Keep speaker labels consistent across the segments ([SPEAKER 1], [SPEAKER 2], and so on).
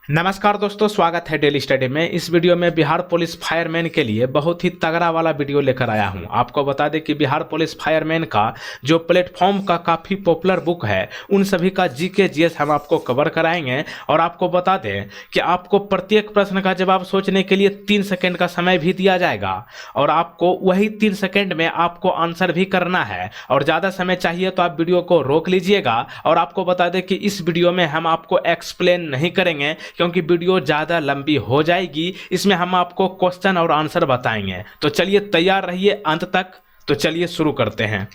[SPEAKER 1] नमस्कार दोस्तों, स्वागत है डेली स्टडी में। इस वीडियो में बिहार पुलिस फायरमैन के लिए बहुत ही तगड़ा वाला वीडियो लेकर आया हूं। आपको बता दें कि बिहार पुलिस फायरमैन का जो प्लेटफॉर्म का काफ़ी पॉपुलर बुक है, उन सभी का जीके जीएस हम आपको कवर कराएंगे। और आपको बता दें कि आपको प्रत्येक प्रश्न का जवाब सोचने के लिए 3 सेकेंड का समय भी दिया जाएगा और आपको वही 3 सेकेंड में आपको आंसर भी करना है। और ज़्यादा समय चाहिए तो आप वीडियो को रोक लीजिएगा। और आपको बता दें कि इस वीडियो में हम आपको एक्सप्लेन नहीं करेंगे क्योंकि वीडियो ज़्यादा लंबी हो जाएगी। इसमें हम आपको क्वेश्चन और आंसर बताएंगे। तो चलिए तैयार रहिए अंत तक। तो चलिए शुरू करते हैं।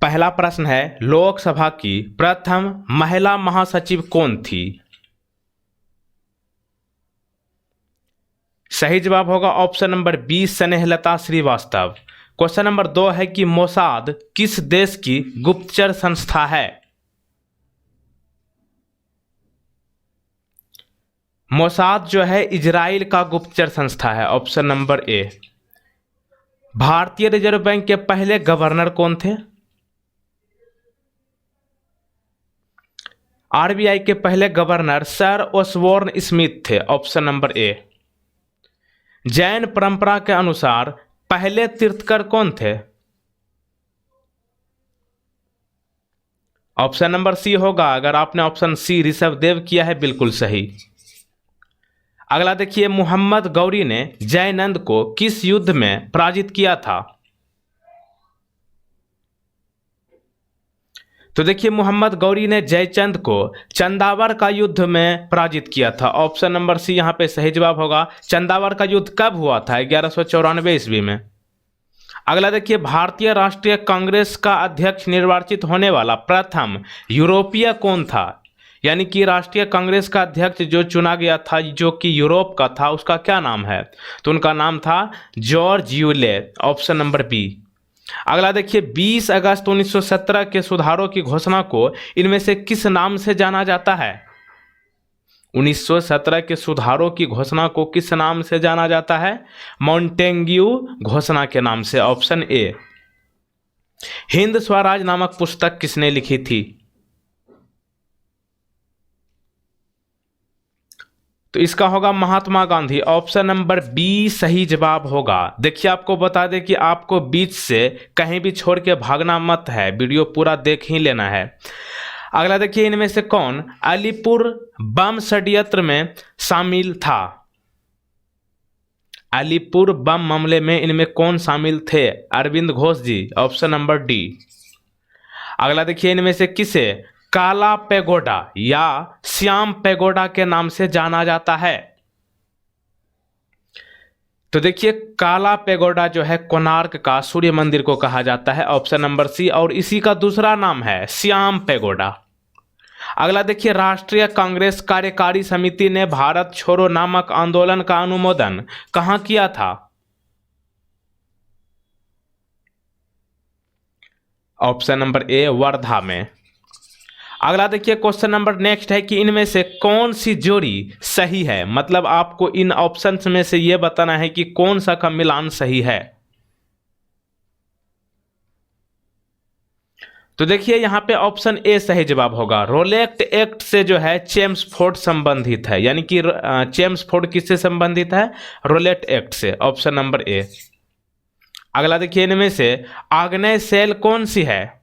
[SPEAKER 1] पहला प्रश्न है, लोकसभा की प्रथम महिला महासचिव कौन थी? सही जवाब होगा option number B, Snehlata Srivastava. Question number 2 है कि मोसाद किस देश की गुप्तचर संस्था है? मोसाद जो है इजराइल का गुप्तचर संस्था है। ऑप्शन नंबर ए। भारतीय रिजर्व बैंक के पहले गवर्नर कौन थे? आरबीआई के पहले गवर्नर सर ओसबोर्न स्मिथ थे। Option number A. जैन परंपरा के अनुसार पहले तीर्थकर कौन थे? ऑप्शन नंबर सी होगा। अगर आपने ऑप्शन सी ऋषभदेव किया है, बिल्कुल सही। अगला देखिए, मोहम्मद गौरी ने जयनंद को किस युद्ध में पराजित किया था? तो देखिए, मोहम्मद गौरी ने जयचंद को चंदावर का युद्ध में पराजित किया था। ऑप्शन नंबर सी यहां पे सही जवाब होगा। चंदावर का युद्ध कब हुआ था? 1194 ईस्वी में। अगला देखिए, भारतीय राष्ट्रीय कांग्रेस का अध्यक्ष निर्वाचित होने वाला प्रथम यूरोपीय कौन था? यानी कि राष्ट्रीय कांग्रेस का अध्यक्ष जो चुना गया था, जो कि यूरोप का था, उसका क्या नाम है? तो उनका नाम था George Yule. Option number B. अगला देखिए, 20 अगस्त 1917 के सुधारों की घोषणा को इनमें से किस नाम से जाना जाता है? 1917 के सुधारों की घोषणा को किस नाम से जाना जाता है? मॉन्टेग्यू घोषणा के नाम से। Option A. हिंद स्वराज नामक पुस्तक किसने लिखी थी? तो इसका होगा Mahatma Gandhi. Option number B सही जवाब होगा। देखिए, आपको बता दें कि आपको बीच से कहीं भी छोड़ के भागना मत है, वीडियो पूरा देख ही लेना है। अगला देखिए, इनमें से कौन अलीपुर बम षड्यंत्र में शामिल था? अलीपुर बम मामले में इनमें कौन शामिल थे? Arvind Ghosh ji. Option number D. अगला देखिए, इनमें से किसे काला पैगोडा या श्याम पैगोडा के नाम से जाना जाता है? तो देखिए, काला पैगोडा जो है कोणार्क का सूर्य मंदिर को कहा जाता है। Option number C. और इसी का दूसरा नाम है श्याम पैगोडा। अगला देखिए, राष्ट्रीय कांग्रेस कार्यकारी समिति ने भारत छोड़ो नामक आंदोलन का अनुमोदन कहां किया था? ऑप्शन नंबर ए, वर्धा में। अगला देखिए, क्वेश्चन नंबर नेक्स्ट है कि इनमें से कौन सी जोड़ी सही है? मतलब आपको इन ऑप्शंस में से यह बताना है कि कौन सा का मिलान सही है। तो देखिए, यहां पे ऑप्शन ए सही जवाब होगा। रोलेक्ट एक्ट से जो है चेम्सफोर्ड संबंधित है। यानी कि चेम्सफोर्ड किससे संबंधित है? रोलेक्ट एक्ट से। ऑप्शन नंबर ए। अगला देखिए, इनमें से आग्नेय सेल कौन सी है?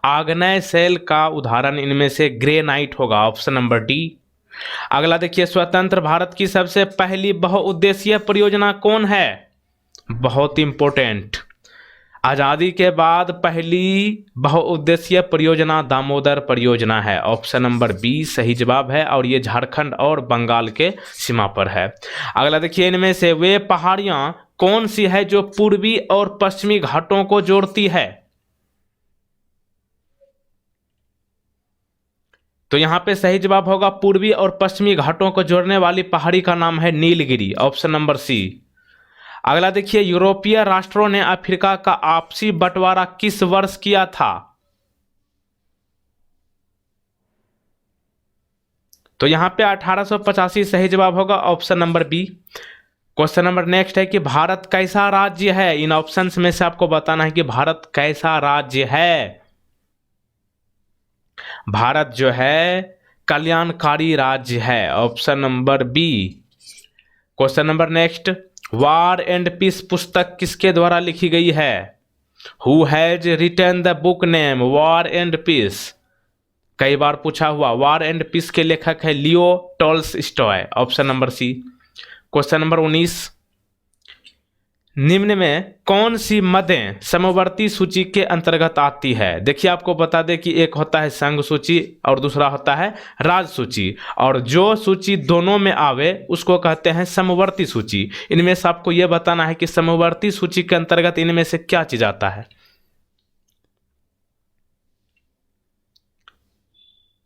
[SPEAKER 1] आग्नेय सेल का उदाहरण इनमें से ग्रेनाइट होगा। Option number D. अगला देखिए, स्वतंत्र भारत की सबसे पहली बहुउद्देशीय परियोजना कौन है? बहुत इंपॉर्टेंट। आजादी के बाद पहली बहुउद्देशीय परियोजना दामोदर परियोजना है। ऑप्शन नंबर बी सही जवाब है। और ये झारखंड और बंगाल के सीमा पर है। अगला देखिए, इनमें से वे पहाड़ियां कौन सी है जो पूर्वी और पश्चिमी घाटों को जोड़ती है? तो यहां पे सही जवाब होगा पूर्वी और पश्चिमी घाटों को जोड़ने वाली पहाड़ी का नाम है नीलगिरी। Option number C. अगला देखिए, यूरोपीय राष्ट्रों ने अफ्रीका का आपसी बंटवारा किस वर्ष किया था? तो यहां पे 1885 सही जवाब होगा। Option number B. Question number next है कि भारत कैसा राज्य है? इन ऑप्शंस में से आपको बताना है कि भारत कैसा राज्य है। भारत जो है कल्याणकारी राज्य है, option number B. Question number next, war and peace पुस्तक किसके द्वारा लिखी गई है? Who has written the book name war and peace? कई बार पूछा हुआ, वॉर एंड पीस के लेखक है Leo Tolstoy, option number C. Question number 19, निम्न में कौन सी मदें समवर्ती सूची के अंतर्गत आती है? देखिए आपको बता दें कि एक होता है संघ सूची और दूसरा होता है राज्य सूची, और जो सूची दोनों में आवे उसको कहते हैं समवर्ती सूची। इनमें से आपको यह बताना है कि समवर्ती सूची के अंतर्गत इनमें से क्या चीज आता है।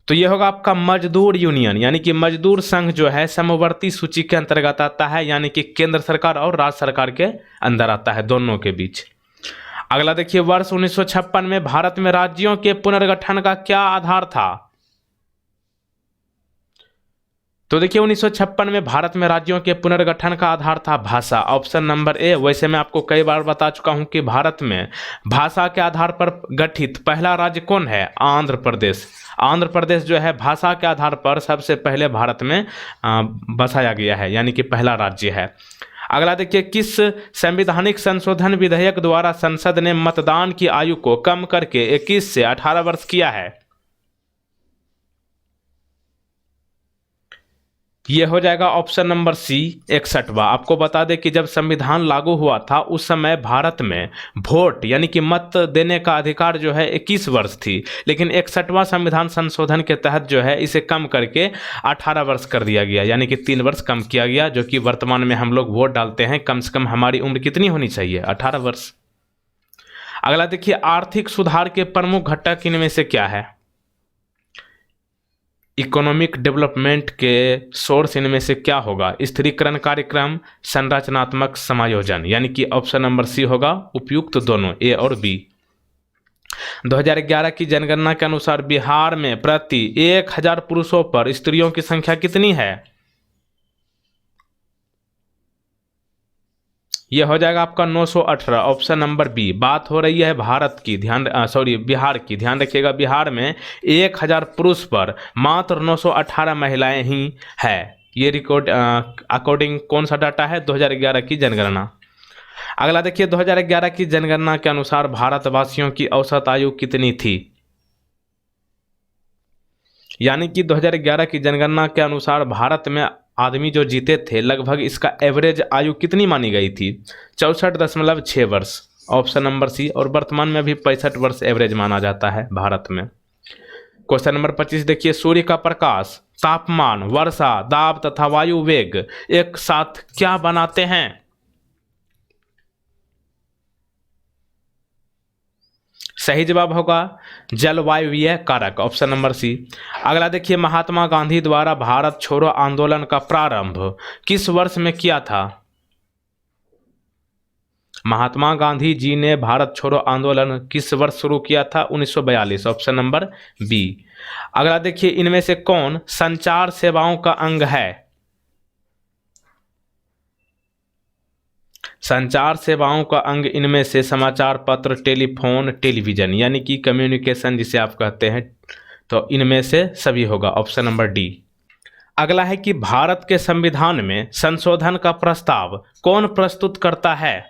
[SPEAKER 1] तो यह होगा आपका मजदूर यूनियन, यानी कि मजदूर संघ जो है समवर्ती सूची के अंतर्गत आता है, यानी कि केंद्र सरकार और राज्य सरकार के अंदर आता है, दोनों के बीच। अगला देखिए, वर्ष 1956 में भारत में राज्यों के पुनर्गठन का क्या आधार था? तो देखिए 1956 में भारत में राज्यों के पुनर्गठन का आधार था भाषा, ऑप्शन नंबर ए। वैसे मैं आपको कई बार बता चुका हूं कि भारत में भाषा के आधार पर गठित पहला राज्य कौन है? आंध्र प्रदेश। आंध्र प्रदेश जो है भाषा के आधार पर सबसे पहले भारत में बसाया गया है, यानी कि पहला राज्य है। अगला देखिए, किस संवैधानिक संशोधन विधेयक द्वारा संसद ने मतदान की आयु को कम करके 21 से 18 वर्ष किया है? यह हो जाएगा ऑप्शन नंबर सी 61वां। आपको बता दें कि जब संविधान लागू हुआ था उस समय भारत में वोट यानी कि मत देने का अधिकार जो है 21 वर्ष थी, लेकिन 61वां संविधान संशोधन के तहत जो है इसे कम करके 18 वर्ष कर दिया गया, यानी कि 3 वर्ष कम किया गया, जो कि वर्तमान में हम लोग वोट डालते हैं कम से कम हमारी उम्र कितनी होनी चाहिए? 18 वर्ष। अगला देखिए, आर्थिक सुधार के प्रमुख घटक इनमें से क्या है? इकोनॉमिक डेवलपमेंट के सोर्स इनमें से क्या होगा? स्थिरीकरण कार्यक्रम, संरचनात्मक समायोजन, यानी कि ऑप्शन नंबर सी होगा उपयुक्त दोनों, ए और बी। 2011 की जनगणना के अनुसार बिहार में प्रति 1000 पुरुषों पर स्त्रियों की संख्या कितनी है? यह हो जाएगा आपका 918, ऑप्शन नंबर बी। बात हो रही है भारत की, बिहार की। ध्यान रखिएगा, बिहार में 1000 पुरुष पर मात्र 918 महिलाएं ही है। ये रिकॉर्ड अकॉर्डिंग कौन सा डाटा है? 2011 की जनगणना। अगला देखिए, 2011 की जनगणना के अनुसार भारतवासियों की औसत आयु कितनी थी? यानी कि 2011 की जनगणना के अनुसार भारत में आदमी जो जीते थे लगभग इसका एवरेज आयु कितनी मानी गई थी? 64.6 वर्ष, ऑप्शन नंबर सी। और वर्तमान में भी 65 वर्ष एवरेज माना जाता है भारत में। क्वेश्चन नंबर 25 देखिए, सूर्य का प्रकाश, तापमान, वर्षा, दाब तथा वायु वेग एक साथ क्या बनाते हैं? सही जवाब होगा जलवायुवीय कारक, ऑप्शन नंबर सी। अगला देखिए, महात्मा गांधी द्वारा भारत छोड़ो आंदोलन का प्रारंभ किस वर्ष में किया था? महात्मा गांधी जी ने भारत छोड़ो आंदोलन किस वर्ष शुरू किया था? 1942, ऑप्शन नंबर बी। अगला देखिए, इनमें से कौन संचार सेवाओं का अंग है? संचार सेवाओं का अंग इनमें से समाचार पत्र, टेलीफोन, टेलीविजन, यानी कि कम्युनिकेशन जिसे आप कहते हैं, तो इनमें से सभी होगा, ऑप्शन नंबर डी। अगला है कि भारत के संविधान में संशोधन का प्रस्ताव कौन प्रस्तुत करता है?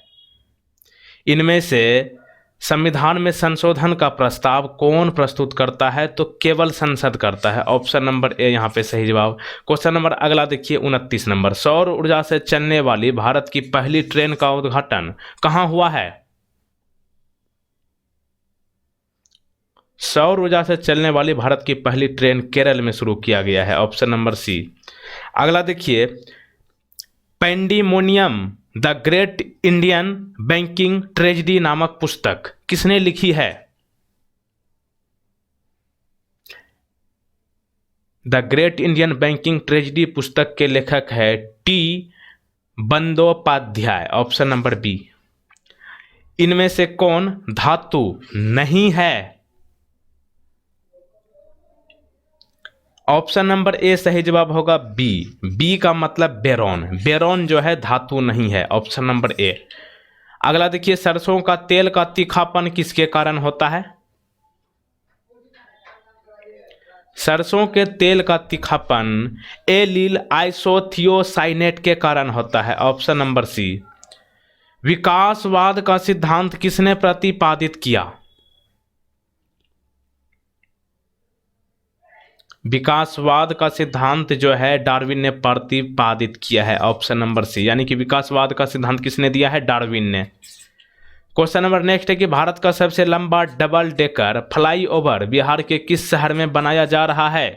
[SPEAKER 1] इनमें से संविधान में संशोधन का प्रस्ताव कौन प्रस्तुत करता है? तो केवल संसद करता है, ऑप्शन नंबर ए यहाँ पे सही जवाब। क्वेश्चन नंबर अगला देखिए 29 नंबर, सौर ऊर्जा से चलने वाली भारत की पहली ट्रेन का उद्घाटन कहाँ हुआ है? सौर ऊर्जा से चलने वाली भारत की पहली ट्रेन केरल में शुरू किया गया है, ऑप्शन नंबर सी। अगला देखिए, pandemonium the great Indian banking tragedy नामक पुस्तक किसने लिखी है? The great Indian banking tragedy पुस्तक के लेखक है T Bandyopadhyay, option number B. इनमें से कौन धातु नहीं है? ऑप्शन नंबर ए सही जवाब होगा बी। बी का मतलब बेरोन, बेरोन जो है धातु नहीं है, ऑप्शन नंबर ए। अगला देखिए, सरसों का तेल का तीखापन किसके कारण होता है? सरसों के तेल का तीखापन एलिल आइसोथियोसाइनेट के कारण होता है। ऑप्शन नंबर सी। विकासवाद का सिद्धांत किसने प्रतिपादित किया? विकासवाद का सिद्धांत जो है डार्विन ने प्रतिपादित किया है। ऑप्शन नंबर सी, यानी कि विकासवाद का सिद्धांत किसने दिया है? डार्विन ने। क्वेश्चन नंबर नेक्स्ट है कि भारत का सबसे लंबा डबल डेकर फ्लाईओवर बिहार के किस शहर में बनाया जा रहा है?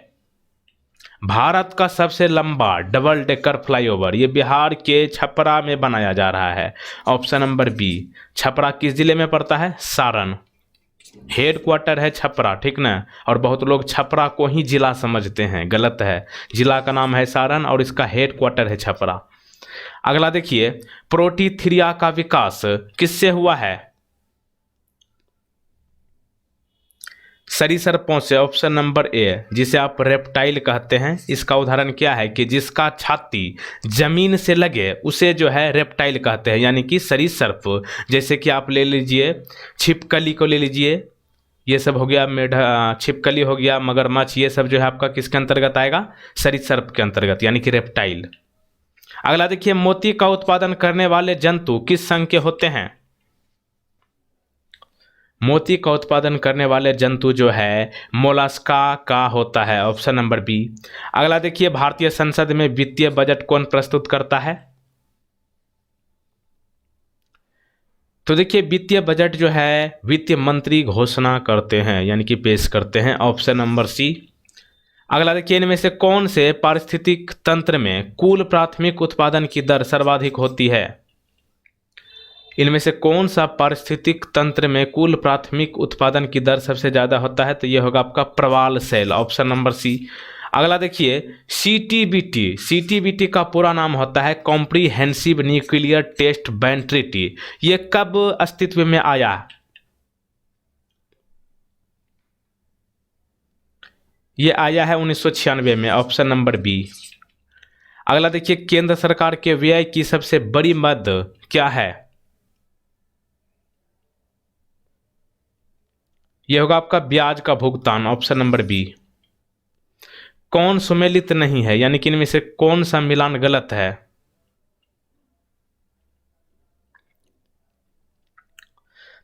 [SPEAKER 1] भारत का सबसे लंबा डबल डेकर फ्लाईओवर ये बिहार के छपरा में बनाया जा रहा है। Option number B. छपरा किस जिले में पड़ता है? सारण। हेड क्वार्टर है छपरा, ठीक ना। और बहुत लोग छपरा को ही जिला समझते हैं, गलत है। जिला का नाम है सारण और इसका हेड क्वार्टर है छपरा। अगला देखिए, प्रोटीथीरिया का विकास किससे हुआ है? सरीसृपों से। ऑप्शन नंबर ए, जिसे आप रेप्टाइल कहते हैं। इसका उदाहरण क्या है कि जिसका छाती जमीन से लगे उसे जो है रेप्टाइल कहते हैं, यानी कि सरीसृप। जैसे कि आप ले लीजिए छिपकली को ले लीजिए, ये सब हो गया मेढा, छिपकली हो गया, मगरमच्छ, ये सब जो है आपका किसके अंतर्गत आएगा? सरीसृप के अंतर्गत, यानी कि रेप्टाइल। अगला देखिए, मोती का उत्पादन करने वाले जंतु किस संघ के होते हैं? मोती का उत्पादन करने वाले जंतु जो है मोलस्का का होता है। Option number B. अगला देखिए, भारतीय संसद में वित्तीय बजट कौन प्रस्तुत करता है? तो देखिए, वित्तीय बजट जो है वित्त मंत्री घोषणा करते हैं, यानी कि पेश करते हैं। Option number C. अगला देखिए, इनमें से कौन से पारिस्थितिक तंत्र में कुल प्राथमिक उत्पादन की दर सर्वाधिक होती है? इनमें से कौन सा पारिस्थितिक तंत्र में कुल प्राथमिक उत्पादन की दर सबसे ज़्यादा होता है? तो यह होगा आपका प्रवाल सेल। Option number C. अगला देखिए, सीटीबीटी। सीटीबीटी का पूरा नाम होता है comprehensive nuclear test ban treaty. ये कब अस्तित्व में आया? ये आया है 1996 में। Option number B. अगला देखिए, केंद्र सरकार के व्यय की सबसे बड़ी मद क्या है? यह होगा आपका ब्याज का भुगतान। Option number B. कौन सुमेलित नहीं है, यानी कि इनमें से कौन सा मिलान गलत है?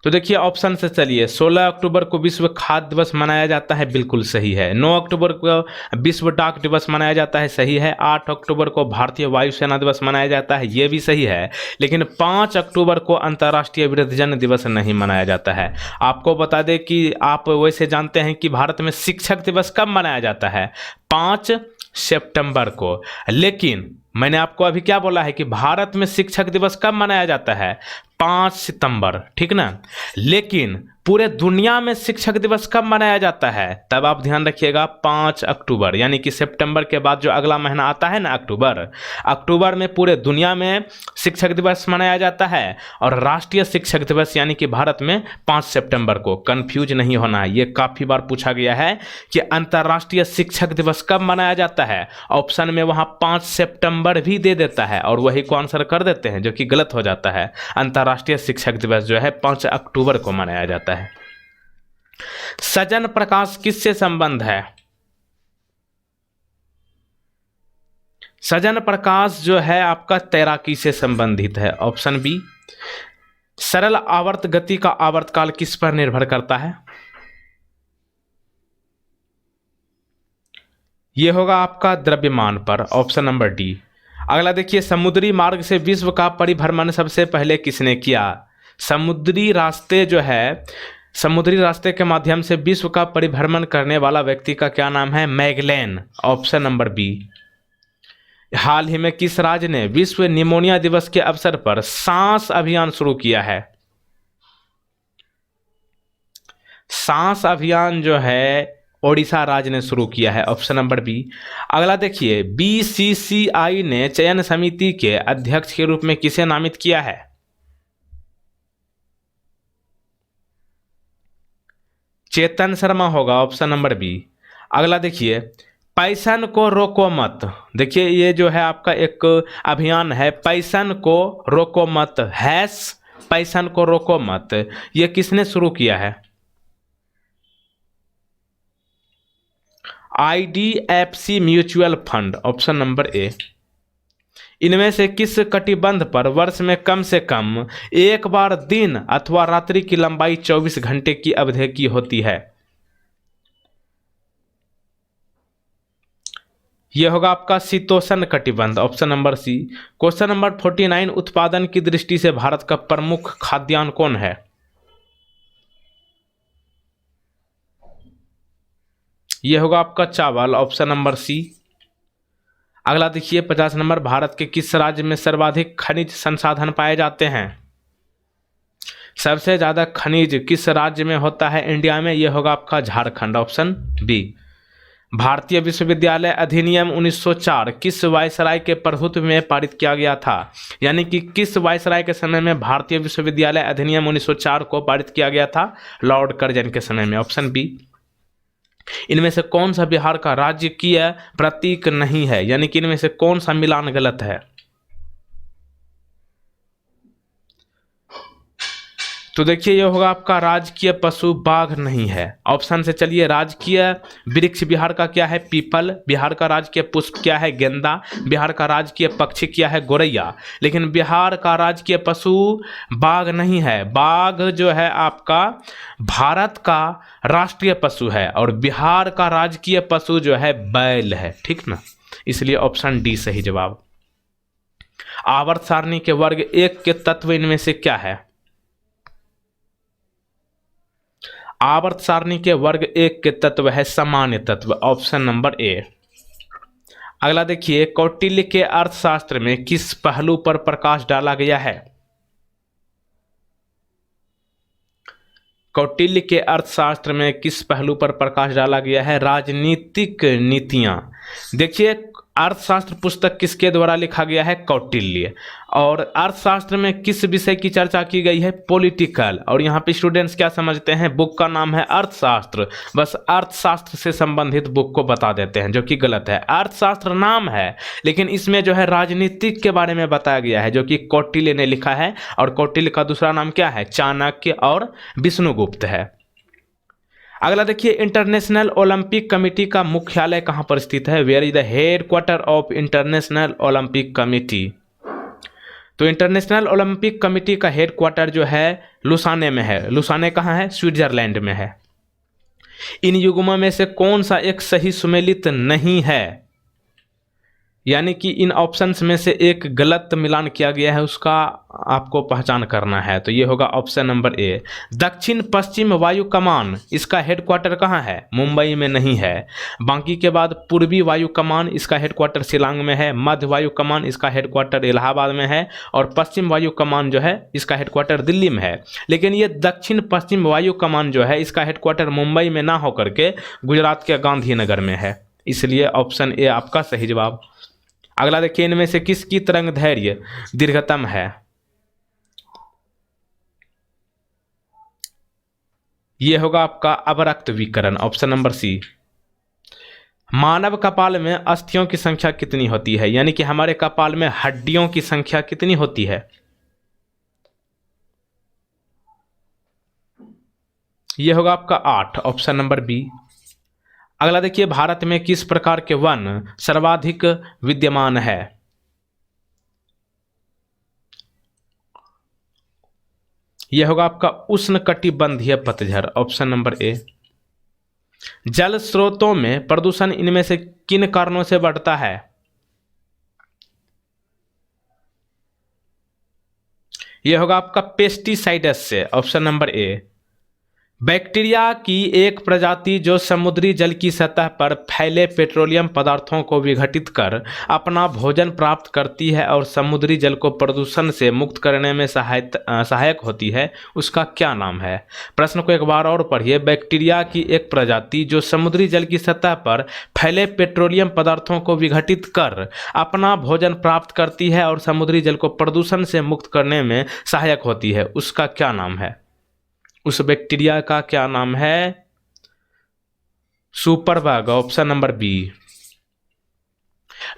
[SPEAKER 1] तो देखिए ऑप्शन से चलिए, 16 अक्टूबर को विश्व खाद्य दिवस मनाया जाता है, बिल्कुल सही है। 9 अक्टूबर को विश्व डाक दिवस मनाया जाता है, सही है। 8 अक्टूबर को भारतीय वायुसेना दिवस मनाया जाता है, ये भी सही है। लेकिन 5 अक्टूबर को अंतर्राष्ट्रीय वृद्धजन दिवस नहीं मनाया जाता है। आपको बता दें कि आप वैसे जानते हैं कि भारत में शिक्षक दिवस कब मनाया जाता है? 5 सितंबर को। लेकिन मैंने आपको अभी क्या बोला है कि भारत में शिक्षक दिवस कब मनाया जाता है? 5 सितंबर, ठीक ना। लेकिन पूरे दुनिया में शिक्षक दिवस कब मनाया जाता है? तब आप ध्यान रखिएगा, 5 अक्टूबर, यानी कि सितंबर के बाद जो अगला महीना आता है ना, अक्टूबर। अक्टूबर में पूरे दुनिया में शिक्षक दिवस मनाया जाता है। और राष्ट्रीय शिक्षक दिवस यानी कि भारत में 5 सितंबर को। कंफ्यूज नहीं होना है, ये काफ़ी बार पूछा गया है कि अंतर्राष्ट्रीय शिक्षक दिवस कब मनाया जाता है। ऑप्शन में वहाँ 5 सितंबर भी दे देता है और वही को आंसर कर देते हैं, जो कि गलत हो जाता है। अंतर्राष्ट्रीय शिक्षक दिवस जो है 5 अक्टूबर को मनाया जाता है। सजन प्रकाश किससे संबंध है? सजन प्रकाश जो है आपका तैराकी से संबंधित है। Option B. सरल आवर्त गति का आवर्तकाल किस पर निर्भर करता है? यह होगा आपका द्रव्यमान पर। Option number D. अगला देखिए, समुद्री मार्ग से विश्व का परिभ्रमण सबसे पहले किसने किया? समुद्री रास्ते जो है, समुद्री रास्ते के माध्यम से विश्व का परिभ्रमण करने वाला व्यक्ति का क्या नाम है? मैगेलन। Option number B. हाल ही में किस राज्य ने विश्व निमोनिया दिवस के अवसर पर सांस अभियान शुरू किया है? सांस अभियान जो है ओडिशा राज्य ने शुरू किया है। Option number B. अगला देखिए, बीसीसीआई ने चयन समिति के अध्यक्ष के रूप में किसे नामित किया है? चेतन शर्मा होगा। Option number B. अगला देखिए, पैसन को रोको मत। देखिए ये जो है आपका एक अभियान है, पैसन को रोको मत, हैश पैसन को रोको मत, ये किसने शुरू किया है? IDFC mutual fund, option number ए। इनमें से किस कटिबंध पर वर्ष में कम से कम एक बार दिन अथवा रात्रि की लंबाई 24 घंटे की अवधि की होती है? यह होगा आपका शीतोष्ण कटिबंध, option number C. Question number 49, उत्पादन की दृष्टि से भारत का प्रमुख खाद्यान्न कौन है? यह होगा आपका चावल, ऑप्शन नंबर सी। अगला देखिए 50 नंबर, भारत के किस राज्य में सर्वाधिक खनिज संसाधन पाए जाते हैं? सबसे ज्यादा खनिज किस राज्य में होता है इंडिया में? यह होगा आपका झारखंड, ऑप्शन बी। भारतीय विश्वविद्यालय अधिनियम 1904 किस वायसराय के प्रभुत्व में पारित किया गया था? यानी कि किस वायसराय के समय में भारतीय विश्वविद्यालय अधिनियम 1904 को पारित किया गया था? लॉर्ड कर्जन के समय में, ऑप्शन बी। इनमें से कौन सा बिहार का राजकीय प्रतीक नहीं है? यानी कि इनमें से कौन सा मिलान गलत है? तो देखिए यह होगा आपका राजकीय पशु बाघ नहीं है। ऑप्शन से चलिए, राजकीय वृक्ष बिहार का क्या है? पीपल। बिहार का राजकीय पुष्प क्या है? गेंदा। बिहार का राजकीय पक्षी क्या है? गोरैया। लेकिन बिहार का राजकीय पशु बाघ नहीं है। बाघ जो है आपका भारत का राष्ट्रीय पशु है और बिहार का राजकीय पशु जो है बैल है, ठीक ना। इसलिए ऑप्शन डी सही जवाब। आवर्त सारणी के वर्ग एक के तत्व इनमें से क्या है? आवर्त सारणी के वर्ग एक के तत्व है सामान्य तत्व, ऑप्शन नंबर ए। अगला देखिए, कौटिल्य के अर्थशास्त्र में किस पहलू पर प्रकाश डाला गया है? कौटिल्य के अर्थशास्त्र में किस पहलू पर प्रकाश डाला गया है? राजनीतिक नीतियां। देखिए अर्थशास्त्र पुस्तक किसके द्वारा लिखा गया है? कौटिल्य। और अर्थशास्त्र में किस विषय की चर्चा की गई है? पॉलिटिकल। और यहाँ पे स्टूडेंट्स क्या समझते हैं? बुक का नाम है अर्थशास्त्र, बस अर्थशास्त्र से संबंधित बुक को बता देते हैं, जो कि गलत है। अर्थशास्त्र नाम है लेकिन इसमें जो है राजनीतिक के बारे में बताया गया है, जो कि कौटिल्य ने लिखा है। और कौटिल्य का दूसरा नाम क्या है? चाणक्य और विष्णुगुप्त है। अगला देखिए, इंटरनेशनल ओलंपिक कमेटी का मुख्यालय कहां पर स्थित है? Where is the headquarter of international Olympic committee? तो इंटरनेशनल ओलंपिक कमेटी का हेडक्वार्टर जो है लुसाने में है। लुसाने कहाँ है? स्विट्जरलैंड में है। इन युग्मों में से कौन सा एक सही सुमेलित नहीं है? यानी कि इन ऑप्शंस में से एक गलत मिलान किया गया है, उसका आपको पहचान करना है। तो ये होगा ऑप्शन नंबर ए। दक्षिण पश्चिम वायु कमान, इसका हेडक्वार्टर कहाँ है? मुंबई में नहीं है। बाकी के बाद पूर्वी वायु कमान, इसका हेडक्वार्टर शिलांग में है। मध्य वायु कमान, इसका हेडक्वार्टर इलाहाबाद में है। और पश्चिम वायु कमान जो है इसका हेडक्वार्टर दिल्ली में है। लेकिन ये दक्षिण पश्चिम वायु कमान जो है इसका हेडक्वार्टर मुंबई में ना होकर के गुजरात के गांधीनगर में है। इसलिए ऑप्शन ए आपका सही जवाब। अगला देखिए, इनमें से किसकी तरंग दैर्घ्य दीर्घतम है? यह होगा आपका अवरक्त विकर्ण, ऑप्शन नंबर सी। मानव कपाल में अस्थियों की संख्या कितनी होती है? यानी कि हमारे कपाल में हड्डियों की संख्या कितनी होती है? यह होगा आपका 8, ऑप्शन नंबर बी। अगला देखिए, भारत में किस प्रकार के वन सर्वाधिक विद्यमान है? यह होगा आपका उष्णकटिबंधीय पतझड़, ऑप्शन नंबर ए। जल स्रोतों में प्रदूषण इनमें से किन कारणों से बढ़ता है? यह होगा आपका पेस्टिसाइड्स से, ऑप्शन नंबर ए। बैक्टीरिया की एक प्रजाति जो समुद्री जल की सतह पर फैले पेट्रोलियम पदार्थों को विघटित कर अपना भोजन प्राप्त करती है और समुद्री जल को प्रदूषण से मुक्त करने में सहायक होती है, उसका क्या नाम है? प्रश्न को एक बार और पढ़िए। बैक्टीरिया की एक प्रजाति जो समुद्री जल की सतह पर फैले पेट्रोलियम पदार्थों को विघटित कर अपना भोजन प्राप्त करती है और समुद्री जल को प्रदूषण से मुक्त करने में सहायक होती है, उसका क्या नाम है? उस बैक्टीरिया का क्या नाम है? Superbug, option number B.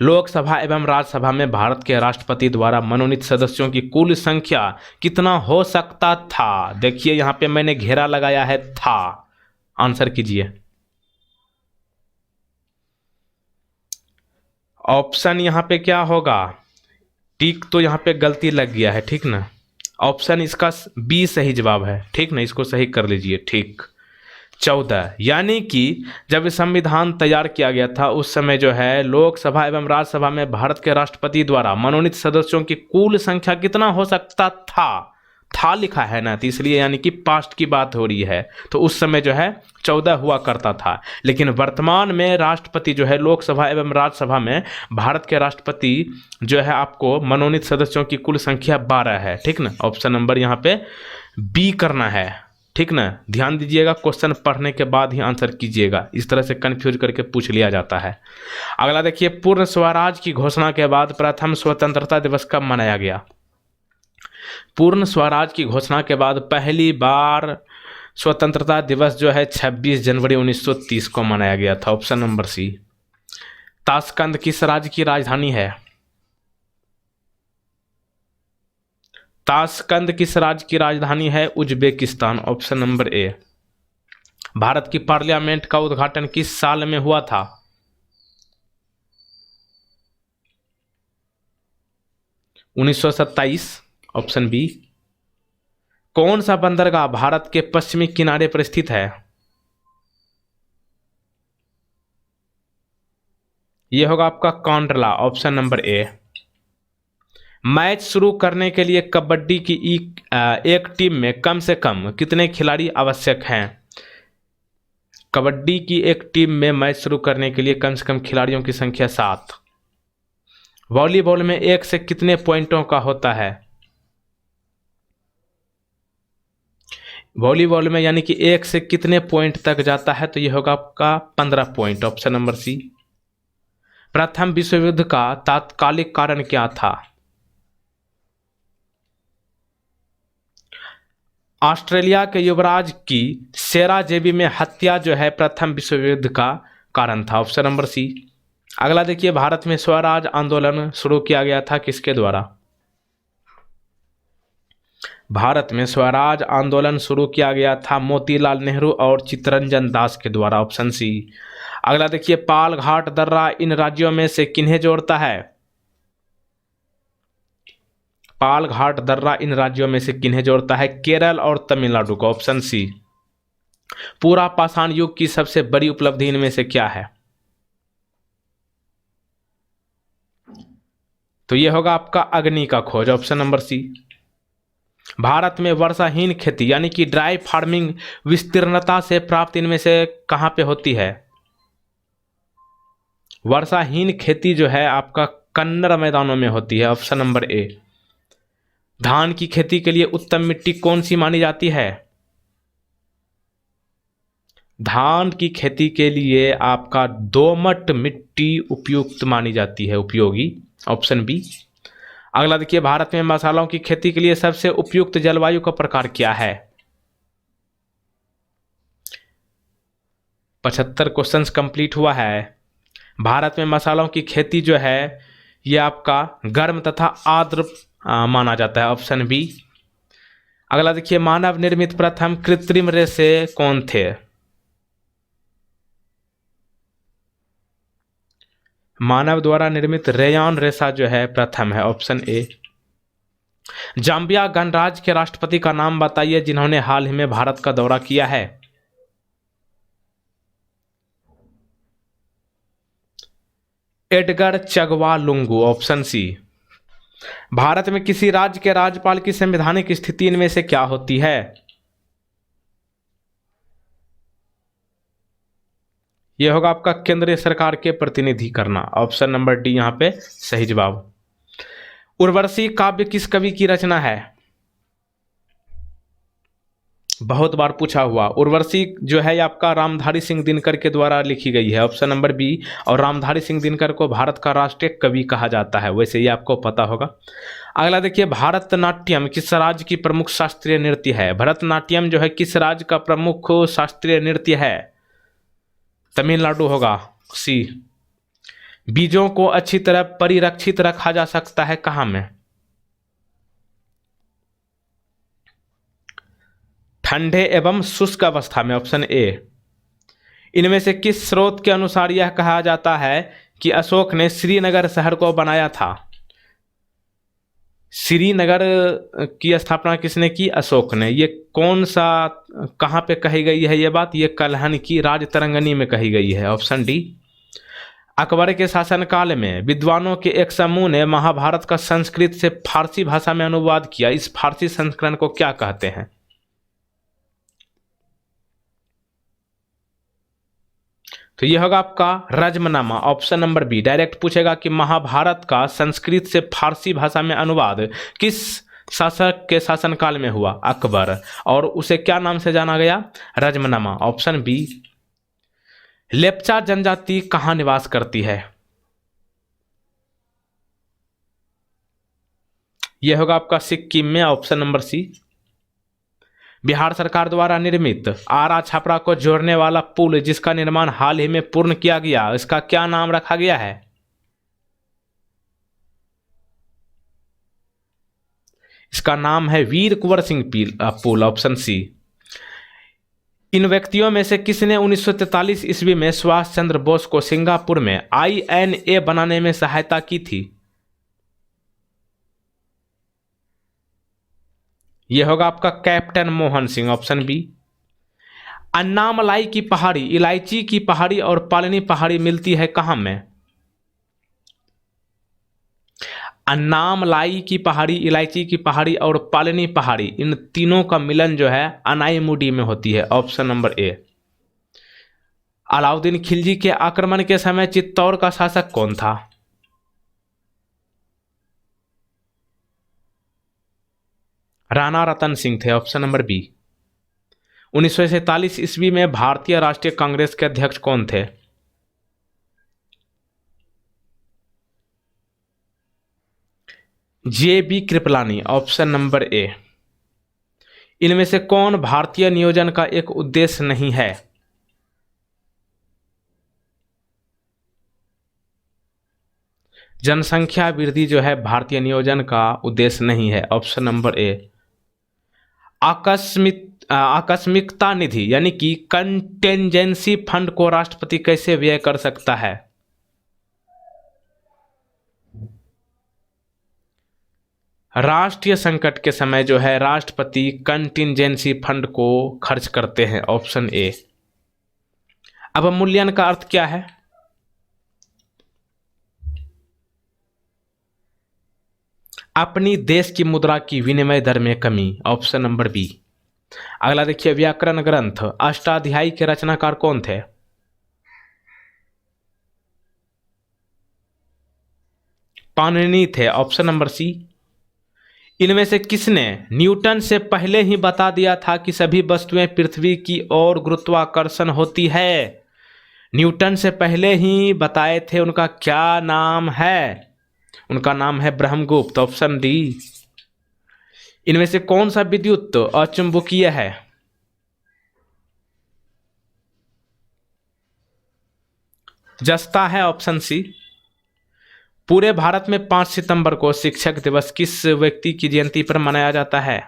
[SPEAKER 1] Lok Sabha एवं राज्यसभा में भारत के राष्ट्रपति द्वारा मनोनीत सदस्यों की कुल संख्या कितना हो सकता था? देखिए यहां पे मैंने घेरा लगाया है था, आंसर कीजिए। ऑप्शन यहाँ पे क्या होगा, टिक तो यहाँ पे गलती लग गया है, ठीक ना। ऑप्शन इसका बी सही जवाब है, ठीक ना, इसको सही कर लीजिए, ठीक। 14, यानी कि जब संविधान तैयार किया गया था उस समय जो है लोकसभा एवं राज्यसभा में भारत के राष्ट्रपति द्वारा मनोनीत सदस्यों की कुल संख्या कितना हो सकता था लिखा है ना, तो इसलिए यानी कि पास्ट की बात हो रही है, तो उस समय जो है 14 हुआ करता था। लेकिन वर्तमान में राष्ट्रपति जो है लोकसभा एवं राज्यसभा में भारत के राष्ट्रपति जो है आपको मनोनीत सदस्यों की कुल संख्या 12 है, ठीक ना। ऑप्शन नंबर यहाँ पे बी करना है, ठीक ना। ध्यान दीजिएगा, क्वेश्चन पढ़ने के बाद ही आंसर कीजिएगा, इस तरह से कंफ्यूज करके पूछ लिया जाता है। अगला देखिए, पूर्ण स्वराज की घोषणा के बाद प्रथम स्वतंत्रता दिवस कब मनाया गया। पूर्ण स्वराज की घोषणा के बाद पहली बार स्वतंत्रता दिवस जो है 26 जनवरी 1930 को मनाया गया था। ऑप्शन नंबर सी। ताशकंद किस राज्य की राजधानी है। ताशकंद किस राज्य की राजधानी है, उज्बेकिस्तान। ऑप्शन नंबर ए। भारत की पार्लियामेंट का उद्घाटन किस साल में हुआ था। 1927। Option B. कौन सा बंदरगाह भारत के पश्चिमी किनारे पर स्थित है। यह होगा आपका कांडला। ऑप्शन नंबर ए। मैच शुरू करने के लिए कबड्डी की एक टीम में कम से कम कितने खिलाड़ी आवश्यक हैं। कबड्डी की एक टीम में मैच शुरू करने के लिए कम से कम खिलाड़ियों की संख्या 7। वॉलीबॉल में 1 से कितने पॉइंटों का होता है। वॉलीबॉल में यानी कि 1 से कितने पॉइंट तक जाता है, तो यह होगा आपका 15 पॉइंट। ऑप्शन नंबर सी। प्रथम विश्व युद्ध का तात्कालिक कारण क्या था। ऑस्ट्रेलिया के युवराज की सेराजेबी में हत्या जो है प्रथम विश्व युद्ध का कारण था। Option number C. अगला देखिए, भारत में स्वराज आंदोलन शुरू किया गया था किसके द्वारा। भारत में स्वराज आंदोलन शुरू किया गया था मोतीलाल नेहरू और चित्तरंजन दास के द्वारा। Option C. अगला देखिए, पाल घाट दर्रा इन राज्यों में से किन्हें जोड़ता है। पाल घाट दर्रा इन राज्यों में से किन्हें जोड़ता है, केरल और तमिलनाडु को। Option C. पूरा पाषाण युग की सबसे बड़ी उपलब्धि इनमें से क्या है। तो यह होगा आपका अग्नि का खोज। ऑप्शन नंबर सी। भारत में वर्षाहीन खेती यानी कि ड्राई फार्मिंग विस्तीर्णता से प्राप्त इनमें से कहां पे होती है। वर्षाहीन खेती जो है आपका कन्नड़ मैदानों में होती है। ऑप्शन नंबर ए। धान की खेती के लिए उत्तम मिट्टी कौन सी मानी जाती है। धान की खेती के लिए आपका दोमट मिट्टी उपयुक्त मानी जाती है, उपयोगी। Option B. अगला देखिए, भारत में मसालों की खेती के लिए सबसे उपयुक्त जलवायु का प्रकार क्या है। 75 क्वेश्चंस कंप्लीट हुआ है। भारत में मसालों की खेती जो है ये आपका गर्म तथा आर्द्र माना जाता है। Option B. अगला देखिए, मानव निर्मित प्रथम कृत्रिम रेशे कौन थे। मानव द्वारा निर्मित रेयान रेशा जो है प्रथम है। Option A. जाम्बिया गणराज्य के राष्ट्रपति का नाम बताइए जिन्होंने हाल ही में भारत का दौरा किया है। Edgar Chagwa Lungu. Option C. भारत में किसी राज्य के राज्यपाल की संवैधानिक स्थिति इनमें से क्या होती है। यह होगा आपका केंद्रीय सरकार के प्रतिनिधि करना। ऑप्शन नंबर डी यहां पे सही जवाब। उर्वशी काव्य किस कवि की रचना है। बहुत बार पूछा हुआ। उर्वशी जो है आपका रामधारी सिंह दिनकर के द्वारा लिखी गई है। Option number B. और रामधारी सिंह दिनकर को भारत का राष्ट्रीय कवि कहा जाता है, वैसे ये आपको पता होगा। अगला देखिए, भरतनाट्यम किस राज्य की प्रमुख शास्त्रीय नृत्य है। भरतनाट्यम जो है किस राज्य का प्रमुख शास्त्रीय नृत्य है। तमिलनाडु होगा सी। बीजों को अच्छी तरह परिरक्षित रखा जा सकता है कहां में। ठंडे एवं शुष्क अवस्था में। Option A. इनमें से किस स्रोत के अनुसार यह कहा जाता है कि अशोक ने श्रीनगर शहर को बनाया था? श्रीनगर की स्थापना किसने की? अशोक ने। ये कौन सा, कहाँ पे कही गई है ये बात? ये कल्हन की राजतरंगिणी में कही गई है, ऑप्शन डी। अकबर के शासनकाल में विद्वानों के एक समूह ने महाभारत का संस्कृत से फारसी भाषा में अनुवाद किया। इस फारसी संस्करण को क्या कहते हैं? तो यह होगा आपका Razmnama, option number B. Direct पूछेगा कि महाभारत का संस्कृत से फारसी भाषा में अनुवाद किस शासक के शासनकाल में हुआ? अकबर। और उसे क्या नाम से जाना गया? Razmnama, option B. लेप्चा जनजाति कहाँ निवास करती है? यह होगा आपका सिक्किम में, ऑप्शन नंबर सी। बिहार सरकार द्वारा निर्मित आरा छपरा को जोड़ने वाला पुल जिसका निर्माण हाल ही में पूर्ण किया गया, इसका क्या नाम रखा गया है? इसका नाम है वीर कुंवर सिंह पुल, ऑप्शन सी। इन व्यक्तियों में से किसने 1943 ईस्वी में सुभाष चंद्र बोस को सिंगापुर में INA बनाने में सहायता की थी? यह होगा आपका captain Mohan Singh, option B. Annamalai की पहाड़ी, इलायची की पहाड़ी और पालनी पहाड़ी मिलती है कहां में? अन्नामलाई की पहाड़ी, इलायची की पहाड़ी और पालनी पहाड़ी, इन तीनों का मिलन जो है अनाईमुडी में होती है, ऑप्शन नंबर ए। अलाउद्दीन खिलजी के आक्रमण के समय चित्तौड़ का शासक कौन था? राणा रतन सिंह थे, ऑप्शन नंबर बी। 1947 ईस्वी में भारतीय राष्ट्रीय कांग्रेस के अध्यक्ष कौन थे? JB कृपलानी, ऑप्शन नंबर ए। इनमें से कौन भारतीय नियोजन का एक उद्देश्य नहीं है? जनसंख्या वृद्धि जो है भारतीय नियोजन का उद्देश्य नहीं है, ऑप्शन नंबर ए। आकस्मिकता निधि यानी कि कंटेंजेंसी फंड को राष्ट्रपति कैसे व्यय कर सकता है? राष्ट्रीय संकट के समय जो है राष्ट्रपति कंटिंजेंसी फंड को खर्च करते हैं, ऑप्शन ए। अवमूल्यन का अर्थ क्या है? अपनी देश की मुद्रा की विनिमय दर में कमी, ऑप्शन नंबर बी। अगला देखिए, व्याकरण ग्रंथ अष्टाध्यायी के रचनाकार कौन थे? पाणिनि थे, ऑप्शन नंबर सी। इनमें से किसने न्यूटन से पहले ही बता दिया था कि सभी वस्तुएं पृथ्वी की ओर गुरुत्वाकर्षण होती है? न्यूटन से पहले ही बताए थे, उनका क्या नाम है? उनका नाम है ब्रह्मगुप्त, ऑप्शन डी। इनमें से कौन सा विद्युत अचुंबकीय है? जस्ता है, ऑप्शन सी। पूरे भारत में 5 सितंबर को शिक्षक दिवस किस व्यक्ति की जयंती पर मनाया जाता है?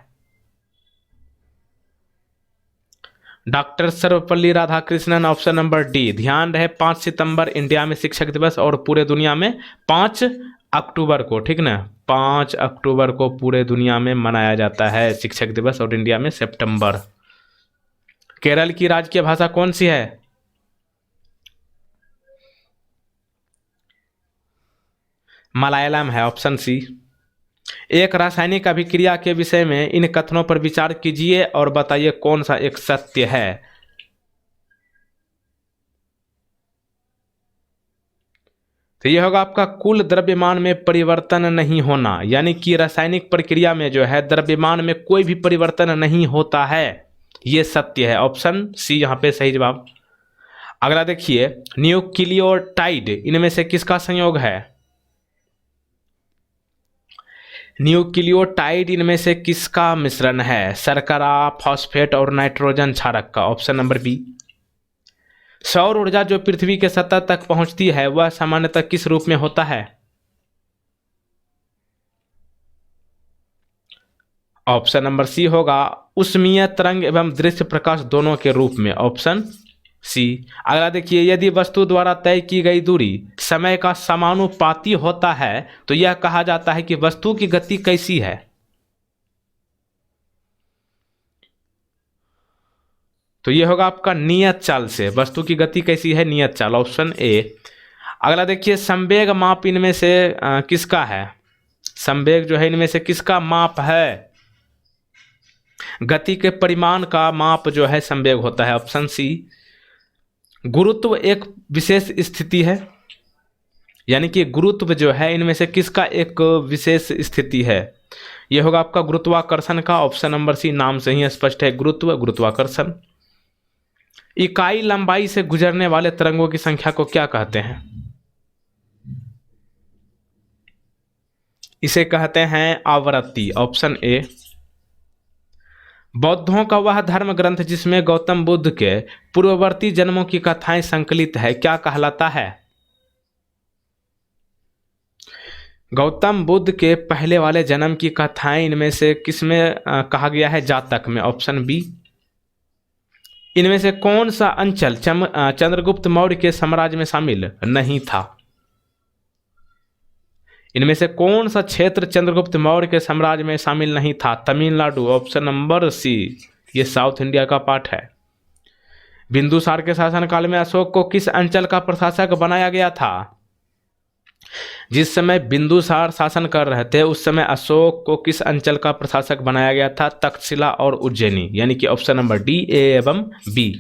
[SPEAKER 1] Doctor Sarvepalli Radhakrishnan, option number D. ध्यान रहे 5 सितंबर इंडिया में शिक्षक दिवस और पूरे दुनिया में 5 अक्टूबर को, ठीक ना, 5 अक्टूबर को पूरे दुनिया में मनाया जाता है शिक्षक दिवस और इंडिया में सितंबर। केरल की राजकीय भाषा कौन सी है? मलयालम है, ऑप्शन सी। एक रासायनिक अभिक्रिया के विषय में इन कथनों पर विचार कीजिए और बताइए कौन सा एक सत्य है। तो यह होगा आपका कुल द्रव्यमान में परिवर्तन नहीं होना, यानी कि रासायनिक प्रक्रिया में जो है द्रव्यमान में कोई भी परिवर्तन नहीं होता है, यह सत्य है, ऑप्शन सी यहां पे सही जवाब। अगला देखिए, न्यूक्लियोटाइड इनमें से किसका संयोग है? न्यूक्लियोटाइड इनमें से किसका मिश्रण है? शर्करा, फॉस्फेट और नाइट्रोजन क्षारक का, ऑप्शन नंबर बी। सौर ऊर्जा जो पृथ्वी के सतह तक पहुंचती है वह सामान्यतः किस रूप में होता है? ऑप्शन नंबर सी होगा, ऊष्मीय तरंग एवं दृश्य प्रकाश दोनों के रूप में, ऑप्शन सी। अगला देखिए, यदि वस्तु द्वारा तय की गई दूरी समय का समानुपाती होता है तो यह कहा जाता है कि वस्तु की गति कैसी है। तो यह होगा आपका नियत चाल से। वस्तु की गति कैसी है? नियत चाल, ऑप्शन ए। अगला देखिए, संवेग माप इनमें से किसका है? संवेग जो है इनमें से किसका माप है? गति के परिमाण का माप जो है संवेग होता है, ऑप्शन सी। गुरुत्व एक विशेष स्थिति है, यानी कि गुरुत्व जो है इनमें से किसका एक विशेष स्थिति है? यह होगा आपका गुरुत्वाकर्षण का, ऑप्शन नंबर सी। नाम से ही स्पष्ट है, गुरुत्व, गुरुत्वाकर्षण। इकाई लंबाई से गुजरने वाले तरंगों की संख्या को क्या कहते हैं? इसे कहते हैं आवृत्ति, ऑप्शन ए। बौद्धों का वह धर्म ग्रंथ जिसमें गौतम बुद्ध के पूर्ववर्ती जन्मों की कथाएं संकलित है क्या कहलाता है? गौतम बुद्ध के पहले वाले जन्म की कथाएं इनमें से किसमें कहा गया है? जातक में, ऑप्शन बी। इनमें से कौन सा अंचल चंद्रगुप्त मौर्य के साम्राज्य में शामिल नहीं था? इनमें से कौन सा क्षेत्र चंद्रगुप्त मौर्य के साम्राज्य में शामिल नहीं था? Tamil Nadu, option number C. ये साउथ इंडिया का पार्ट है। बिंदुसार के शासनकाल में अशोक को किस अंचल का प्रशासक बनाया गया था? जिस समय बिंदुसार शासन कर रहे थे उस समय अशोक को किस अंचल का प्रशासक बनाया गया था? तक्षशिला और उज्जैनी, यानी कि ऑप्शन नंबर डी, ए एवं बी।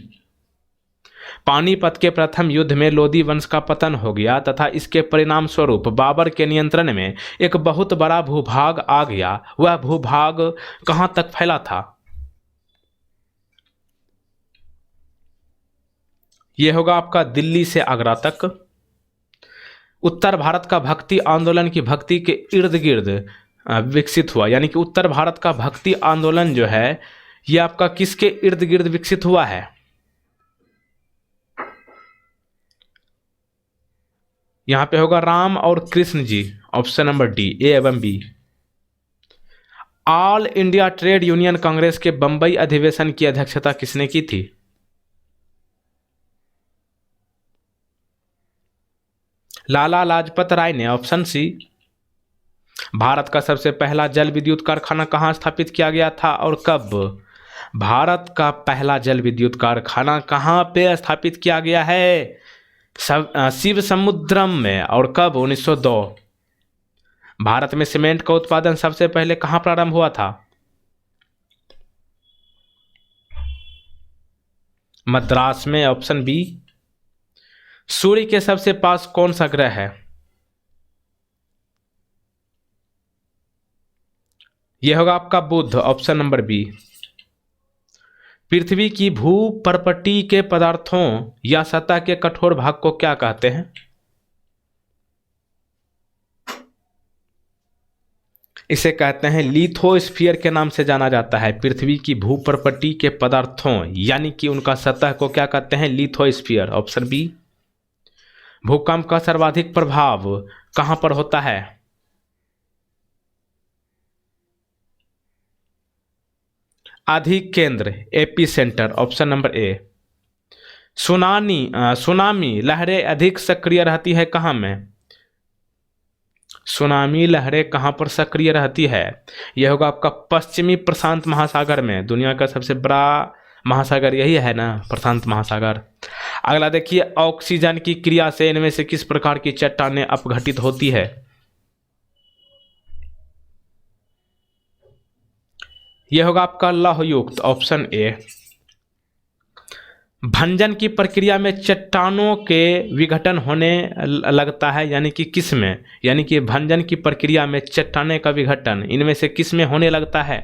[SPEAKER 1] पानीपत के प्रथम युद्ध में लोदी वंश का पतन हो गया तथा इसके परिणाम स्वरूप बाबर के नियंत्रण में एक बहुत बड़ा भूभाग आ गया। वह भूभाग कहां तक फैला था? यह होगा आपका दिल्ली से आगरा तक। उत्तर भारत का भक्ति आंदोलन की भक्ति के इर्द गिर्द विकसित हुआ, यानी कि उत्तर भारत का भक्ति आंदोलन जो है यह आपका किसके इर्द गिर्द विकसित हुआ है? यहां पे होगा राम और Krishna ji, option number D, A एवं B. All India trade union congress के बंबई अधिवेशन की अध्यक्षता किसने की थी? लाला लाजपत राय ने, ऑप्शन सी। भारत का सबसे पहला जल विद्युत कारखाना कहां स्थापित किया गया था और कब? भारत का पहला जल विद्युत कारखाना कहां पे स्थापित किया गया है? शिव समुद्रम में, और कब? 1902। भारत में सीमेंट का उत्पादन सबसे पहले कहां प्रारंभ हुआ था? मद्रास में, ऑप्शन बी। सूर्य के सबसे पास कौन सा ग्रह है? यह होगा आपका बुध, ऑप्शन नंबर बी। पृथ्वी की भूपर्पटी के पदार्थों या सतह के कठोर भाग को क्या कहते हैं? इसे कहते हैं लिथोस्फीयर के नाम से जाना जाता है। पृथ्वी की भूपर्पटी के पदार्थों यानी कि उनका सतह को क्या कहते हैं? Lithosphere, option B. भूकंप का सर्वाधिक प्रभाव कहां पर होता है? अधिक केंद्र, एपी सेंटर, ऑप्शन नंबर ए। सुनामी लहरें अधिक सक्रिय रहती है कहां में? सुनामी लहरें कहां पर सक्रिय रहती है? यह होगा आपका पश्चिमी प्रशांत महासागर में। दुनिया का सबसे बड़ा महासागर यही है ना, प्रशांत महासागर। अगला देखिए, ऑक्सीजन की क्रिया से इनमें से किस प्रकार की चट्टानें अपघटित होती है? यह होगा आपका लौहयुक्त, ऑप्शन ए। भंजन की प्रक्रिया में चट्टानों के विघटन होने लगता है, यानी कि किस में? यानी कि भंजन की प्रक्रिया में चट्टाने का विघटन इनमें से किस में होने लगता है?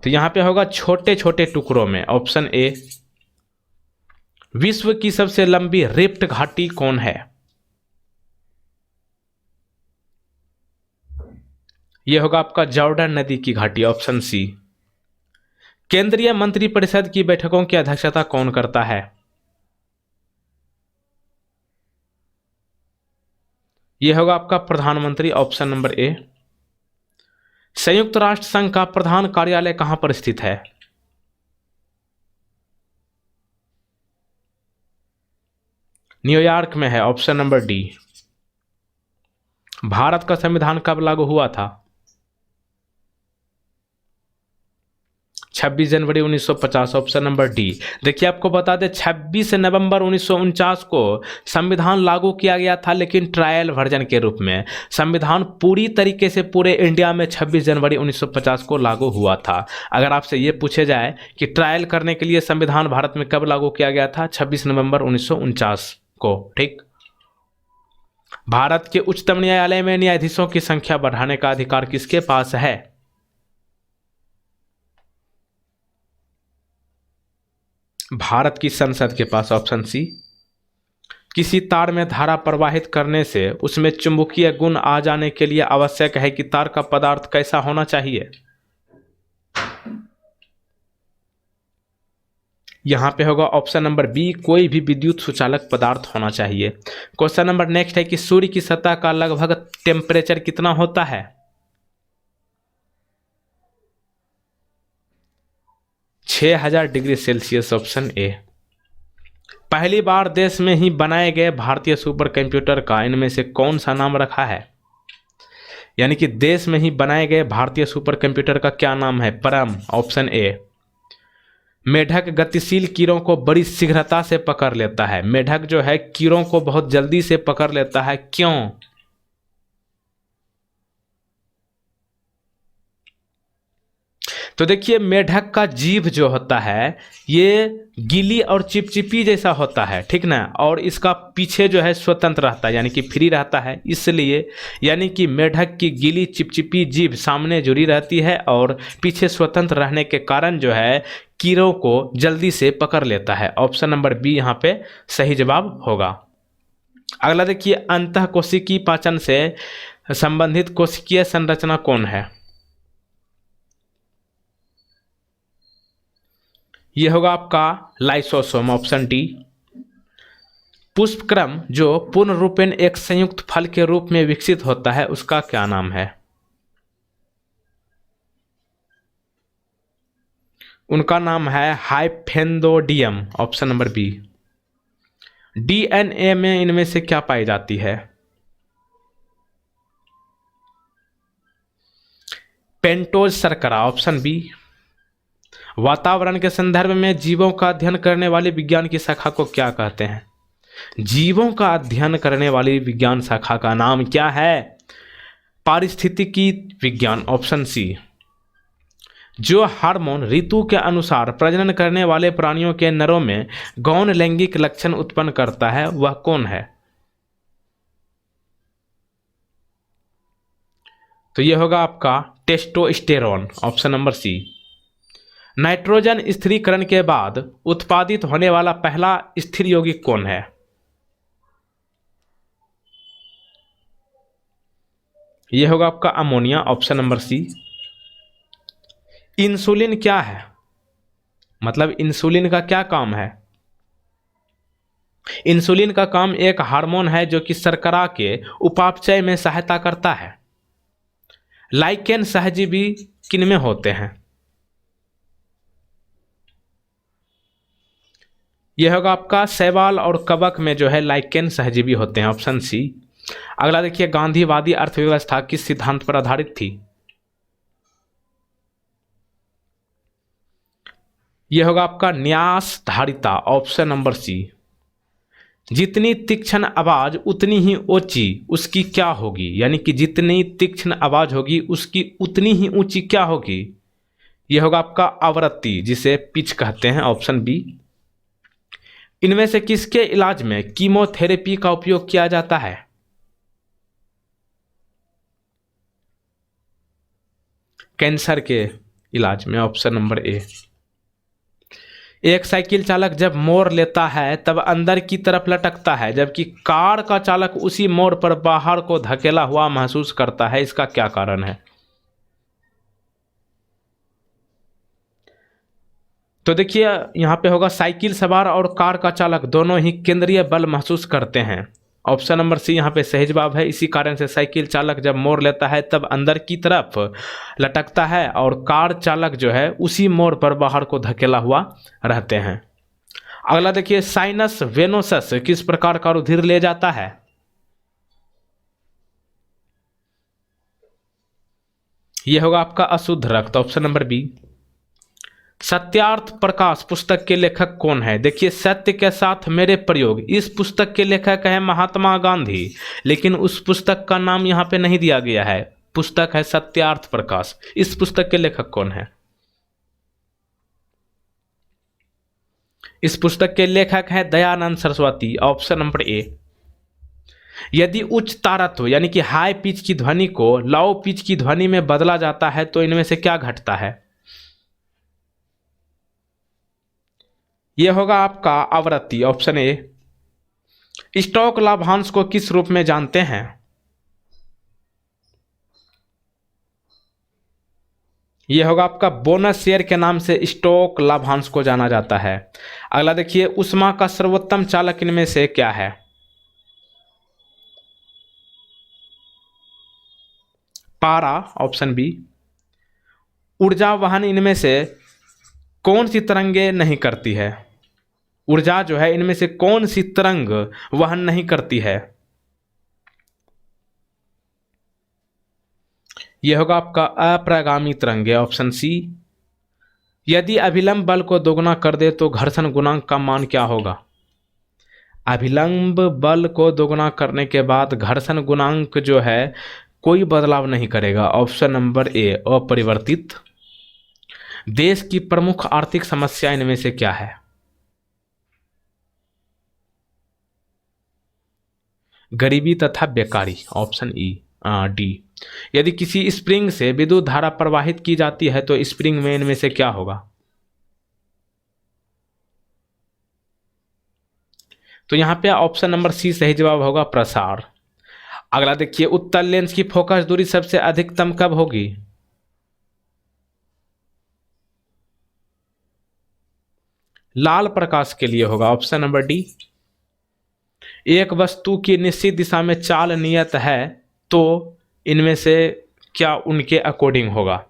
[SPEAKER 1] तो यहां पे होगा छोटे छोटे टुकड़ों में, ऑप्शन ए। विश्व की सबसे लंबी रिफ्ट घाटी कौन है? यह होगा आपका जॉर्डन नदी की घाटी, ऑप्शन सी। केंद्रीय मंत्रिपरिषद की बैठकों की अध्यक्षता कौन करता है? यह होगा आपका प्रधानमंत्री, ऑप्शन नंबर ए। संयुक्त राष्ट्र संघ का प्रधान कार्यालय कहां पर स्थित है? न्यूयॉर्क में है, ऑप्शन नंबर डी। भारत का संविधान कब लागू हुआ था? 26 जनवरी 1950, ऑप्शन नंबर डी। देखिए आपको बता दें 26 नवंबर 1949 को संविधान लागू किया गया था, लेकिन ट्रायल वर्जन के रूप में। संविधान पूरी तरीके से पूरे इंडिया में 26 जनवरी 1950 को लागू हुआ था। अगर आपसे ये पूछे जाए कि ट्रायल करने के लिए संविधान भारत में कब लागू किया गया था? 26 नवंबर 1949 को। ठीक। भारत के उच्चतम न्यायालय में न्यायाधीशों की संख्या बढ़ाने का अधिकार किसके पास है? भारत की संसद के पास, ऑप्शन सी। किसी तार में धारा प्रवाहित करने से उसमें चुंबकीय गुण आ जाने के लिए आवश्यक है कि तार का पदार्थ कैसा होना चाहिए? यहां पे होगा ऑप्शन नंबर बी, कोई भी विद्युत सुचालक पदार्थ होना चाहिए। क्वेश्चन नंबर नेक्स्ट है कि सूर्य की सतह का लगभग टेम्परेचर कितना होता है? 6000 डिग्री सेल्सियस, ऑप्शन ए। पहली बार देश में ही बनाए गए भारतीय सुपर कंप्यूटर का इनमें से कौन सा नाम रखा है? यानी कि देश में ही बनाए गए भारतीय सुपर कंप्यूटर का क्या नाम है? परम, ऑप्शन ए। मेढक गतिशील कीड़ों को बड़ी शीघ्रता से पकड़ लेता है। मेढक जो है कीड़ों को बहुत जल्दी से पकड़ लेता है, क्यों? तो देखिए मेढक का जीभ जो होता है ये गीली और चिपचिपी जैसा होता है, ठीक ना, और इसका पीछे जो है स्वतंत्र रहता है, यानी कि फ्री रहता है, इसलिए यानी कि मेढक की गीली चिपचिपी जीभ सामने जुड़ी रहती है और पीछे स्वतंत्र रहने के कारण जो है कीड़ों को जल्दी से पकड़ लेता है। ऑप्शन नंबर बी यहाँ पे सही जवाब होगा। अगला देखिए, अंतःकोशिकीय पाचन से संबंधित कोशिकीय संरचना कौन है? यह होगा आपका लाइसोसोम, ऑप्शन डी। पुष्पक्रम जो पूर्ण रूपेण एक संयुक्त फल के रूप में विकसित होता है उसका क्या नाम है? उनका नाम है हाइफेंडोडियम, ऑप्शन नंबर बी। डीएनए में इनमें से क्या पाई जाती है? पेंटोज शर्करा, ऑप्शन बी। वातावरण के संदर्भ में जीवों का अध्ययन करने वाली विज्ञान की शाखा को क्या कहते हैं? जीवों का अध्ययन करने वाली विज्ञान शाखा का नाम क्या है? पारिस्थितिकी विज्ञान, ऑप्शन सी। जो हार्मोन ऋतु के अनुसार प्रजनन करने वाले प्राणियों के नरों में गौण लैंगिक लक्षण उत्पन्न करता है वह कौन है? तो यह होगा आपका testosterone, option number C. Nitrogen स्थिरीकरण के बाद उत्पादित होने वाला पहला स्थिर यौगिक कौन है? यह होगा आपका ammonia, option number C. Insulin क्या है? मतलब इंसुलिन का क्या काम है? इंसुलिन का काम एक हार्मोन है जो कि शर्करा के उपापचय में सहायता करता है। लाइकेन सहजीवी किनमें होते हैं? यह होगा आपका शैवाल और कवक में जो है लाइकेन सहजीवी होते हैं, ऑप्शन सी। अगला देखिए, गांधीवादी अर्थव्यवस्था किस सिद्धांत पर आधारित थी? यह होगा आपका न्यास धारिता, ऑप्शन नंबर सी। जितनी तीक्ष्ण आवाज उतनी ही ऊंची उसकी क्या होगी? यानी कि जितनी तीक्ष्ण आवाज होगी उसकी उतनी ही ऊंची क्या होगी? यह होगा आपका आवृत्ति, जिसे पिच कहते हैं, ऑप्शन बी। इनमें से किसके इलाज में कीमोथेरेपी का उपयोग किया जाता है? कैंसर के इलाज में, ऑप्शन नंबर ए। एक साइकिल चालक जब मोड़ लेता है तब अंदर की तरफ लटकता है, जबकि कार का चालक उसी मोड़ पर बाहर को धकेला हुआ महसूस करता है। इसका क्या कारण है? तो देखिए यहां पे होगा साइकिल सवार और कार का चालक दोनों ही केंद्रीय बल महसूस करते हैं। ऑप्शन नंबर सी यहाँ पे सही जवाब है। इसी कारण से साइकिल चालक जब मोड़ लेता है तब अंदर की तरफ लटकता है और कार चालक जो है उसी मोड़ पर बाहर को धकेला हुआ रहते हैं। अगला देखिए, साइनस वेनोसस किस प्रकार का रुधिर ले जाता है? यह होगा आपका अशुद्ध रक्त, option number B. Satyarth Prakash पुस्तक के लेखक कौन है? देखिए, सत्य के साथ मेरे प्रयोग, इस पुस्तक के लेखक है महात्मा गांधी, लेकिन उस पुस्तक का नाम यहां पे नहीं दिया गया है। पुस्तक है सत्यार्थ प्रकाश। इस पुस्तक के लेखक कौन है? इस पुस्तक के लेखक है दयानंद सरस्वती, ऑप्शन नंबर ए। यदि उच्च तारत्व यानी कि हाई पिच की ध्वनि को लो पिच की ध्वनि में बदला जाता है तो इनमें से क्या घटता है? यह होगा आपका आवृत्ति, ऑप्शन ए। स्टॉक लाभांश को किस रूप में जानते हैं? यह होगा आपका बोनस शेयर के नाम से स्टॉक लाभांश को जाना जाता है। अगला देखिए, ऊष्मा का सर्वोत्तम चालक इनमें से क्या है? पारा, ऑप्शन बी। ऊर्जा वहन इनमें से कौन सी तरंगे नहीं करती है? ऊर्जा जो है इनमें से कौन सी तरंग वहन नहीं करती है? यह होगा आपका अप्रगामी तरंगे, ऑप्शन सी। यदि अभिलंब बल को दोगुना कर दे तो घर्षण गुणांक का मान क्या होगा? अभिलंब बल को दोगुना करने के बाद घर्षण गुणांक जो है कोई बदलाव नहीं करेगा, ऑप्शन नंबर ए अपरिवर्तित। देश की प्रमुख आर्थिक समस्या इनमें से क्या है? गरीबी तथा बेकारी, ऑप्शन ई डी। यदि किसी स्प्रिंग से विद्युत धारा प्रवाहित की जाती है तो स्प्रिंग में इनमें से क्या होगा? तो यहां पे ऑप्शन नंबर सी सही जवाब होगा, प्रसार। अगला देखिए, उत्तल लेंस की फोकस दूरी सबसे अधिकतम कब होगी? लाल प्रकाश के लिए होगा, ऑप्शन नंबर डी। एक वस्तु की निश्चित दिशा में चाल नियत है तो इनमें से क्या उनके अकॉर्डिंग होगा?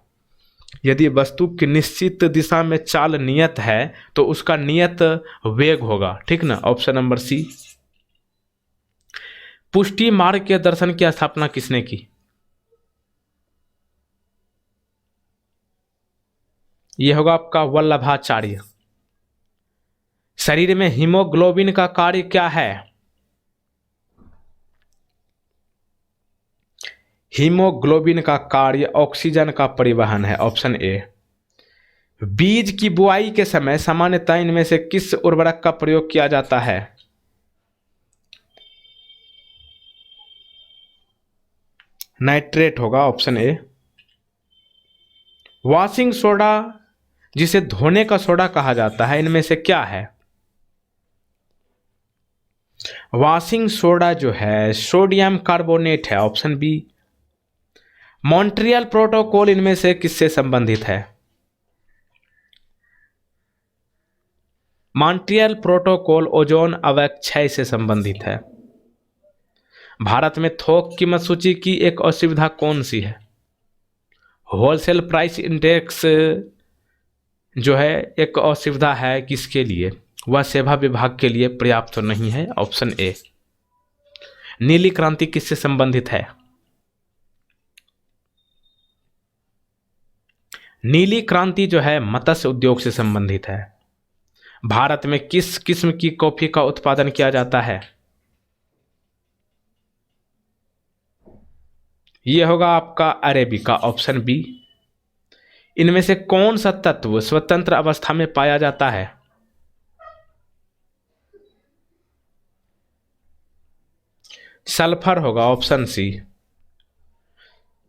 [SPEAKER 1] यदि वस्तु की निश्चित दिशा में चाल नियत है तो उसका नियत वेग होगा, ठीक ना, ऑप्शन नंबर सी। पुष्टि मार्ग के दर्शन की स्थापना किसने की? यह होगा आपका वल्लभाचार्य। शरीर में हीमोग्लोबिन का कार्य क्या है? हीमोग्लोबिन का कार्य ऑक्सीजन का परिवहन है, ऑप्शन ए। बीज की बुआई के समय सामान्यतः इनमें से किस उर्वरक का प्रयोग किया जाता है? नाइट्रेट होगा, ऑप्शन ए। वॉशिंग सोडा जिसे धोने का सोडा कहा जाता है इनमें से क्या है? वॉशिंग सोडा जो है सोडियम कार्बोनेट है, ऑप्शन बी। मॉन्ट्रियल प्रोटोकॉल इनमें से किससे संबंधित है? मॉन्ट्रियल प्रोटोकॉल ओजोन अवक्षय से संबंधित है। भारत में थोक कीमत सूची की एक असुविधा कौन सी है? होलसेल प्राइस इंडेक्स जो है एक असुविधा है, किसके लिए? वह सेवा विभाग के लिए पर्याप्त तो नहीं है, ऑप्शन ए। नीली क्रांति किससे संबंधित है? नीली क्रांति जो है मत्स्य उद्योग से संबंधित है। भारत में किस किस्म की कॉफी का उत्पादन किया जाता है? यह होगा आपका अरेबिका, ऑप्शन बी। इनमें से कौन सा तत्व स्वतंत्र अवस्था में पाया जाता है? सल्फर होगा, ऑप्शन सी।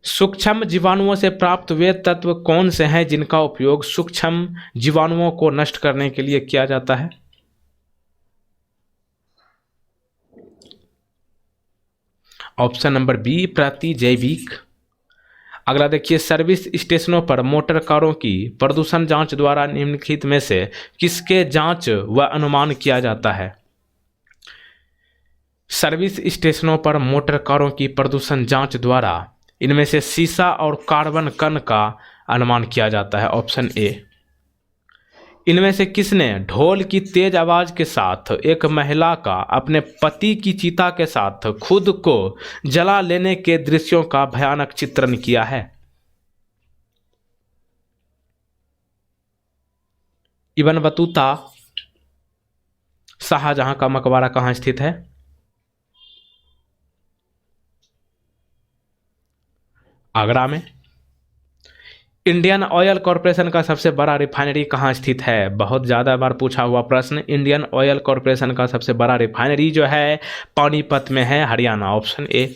[SPEAKER 1] सूक्ष्म जीवाणुओं से प्राप्त वे तत्व कौन से हैं जिनका उपयोग सूक्ष्म जीवाणुओं को नष्ट करने के लिए किया जाता है? ऑप्शन नंबर बी प्रतिजैविक। अगला देखिए, सर्विस स्टेशनों पर मोटर कारों की प्रदूषण जांच द्वारा निम्नलिखित में से किसके जांच व अनुमान किया जाता है? सर्विस स्टेशनों पर मोटर कारों की प्रदूषण जांच द्वारा इनमें से सीसा और कार्बन कण का अनुमान किया जाता है, ऑप्शन ए। इनमें से किसने ढोल की तेज आवाज के साथ एक महिला का अपने पति की चिता के साथ खुद को जला लेने के दृश्यों का भयानक चित्रण किया है? Ibn Battuta. शाहजहां का मकबरा कहाँ स्थित है? आगरा में। इंडियन ऑयल कॉरपोरेशन का सबसे बड़ा रिफाइनरी कहाँ स्थित है? बहुत ज़्यादा बार पूछा हुआ प्रश्न। इंडियन ऑयल कॉरपोरेशन का सबसे बड़ा रिफाइनरी जो है पानीपत में है, Haryana. Option A.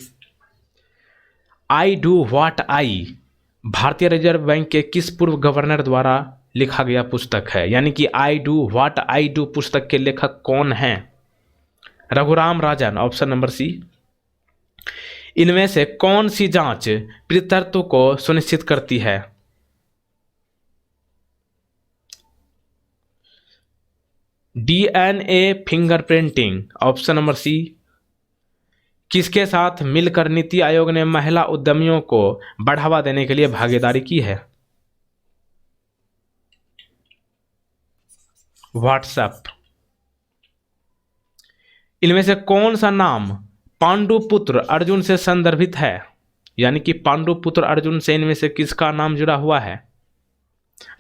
[SPEAKER 1] I do what आई भारतीय रिजर्व बैंक के किस पूर्व गवर्नर द्वारा लिखा गया पुस्तक है? यानी कि I do what I do पुस्तक के लेखक कौन हैं? Raghuram Rajan. Option number C. इनमें से कौन सी जांच पितृत्व को सुनिश्चित करती है? DNA fingerprinting. Option number C. किसके साथ मिलकर नीति आयोग ने महिला उद्यमियों को बढ़ावा देने के लिए भागीदारी की है? व्हाट्सएप। इनमें से कौन सा नाम पांडुपुत्र अर्जुन से संदर्भित है? यानी कि पांडुपुत्र अर्जुन से इनमें से किसका नाम जुड़ा हुआ है?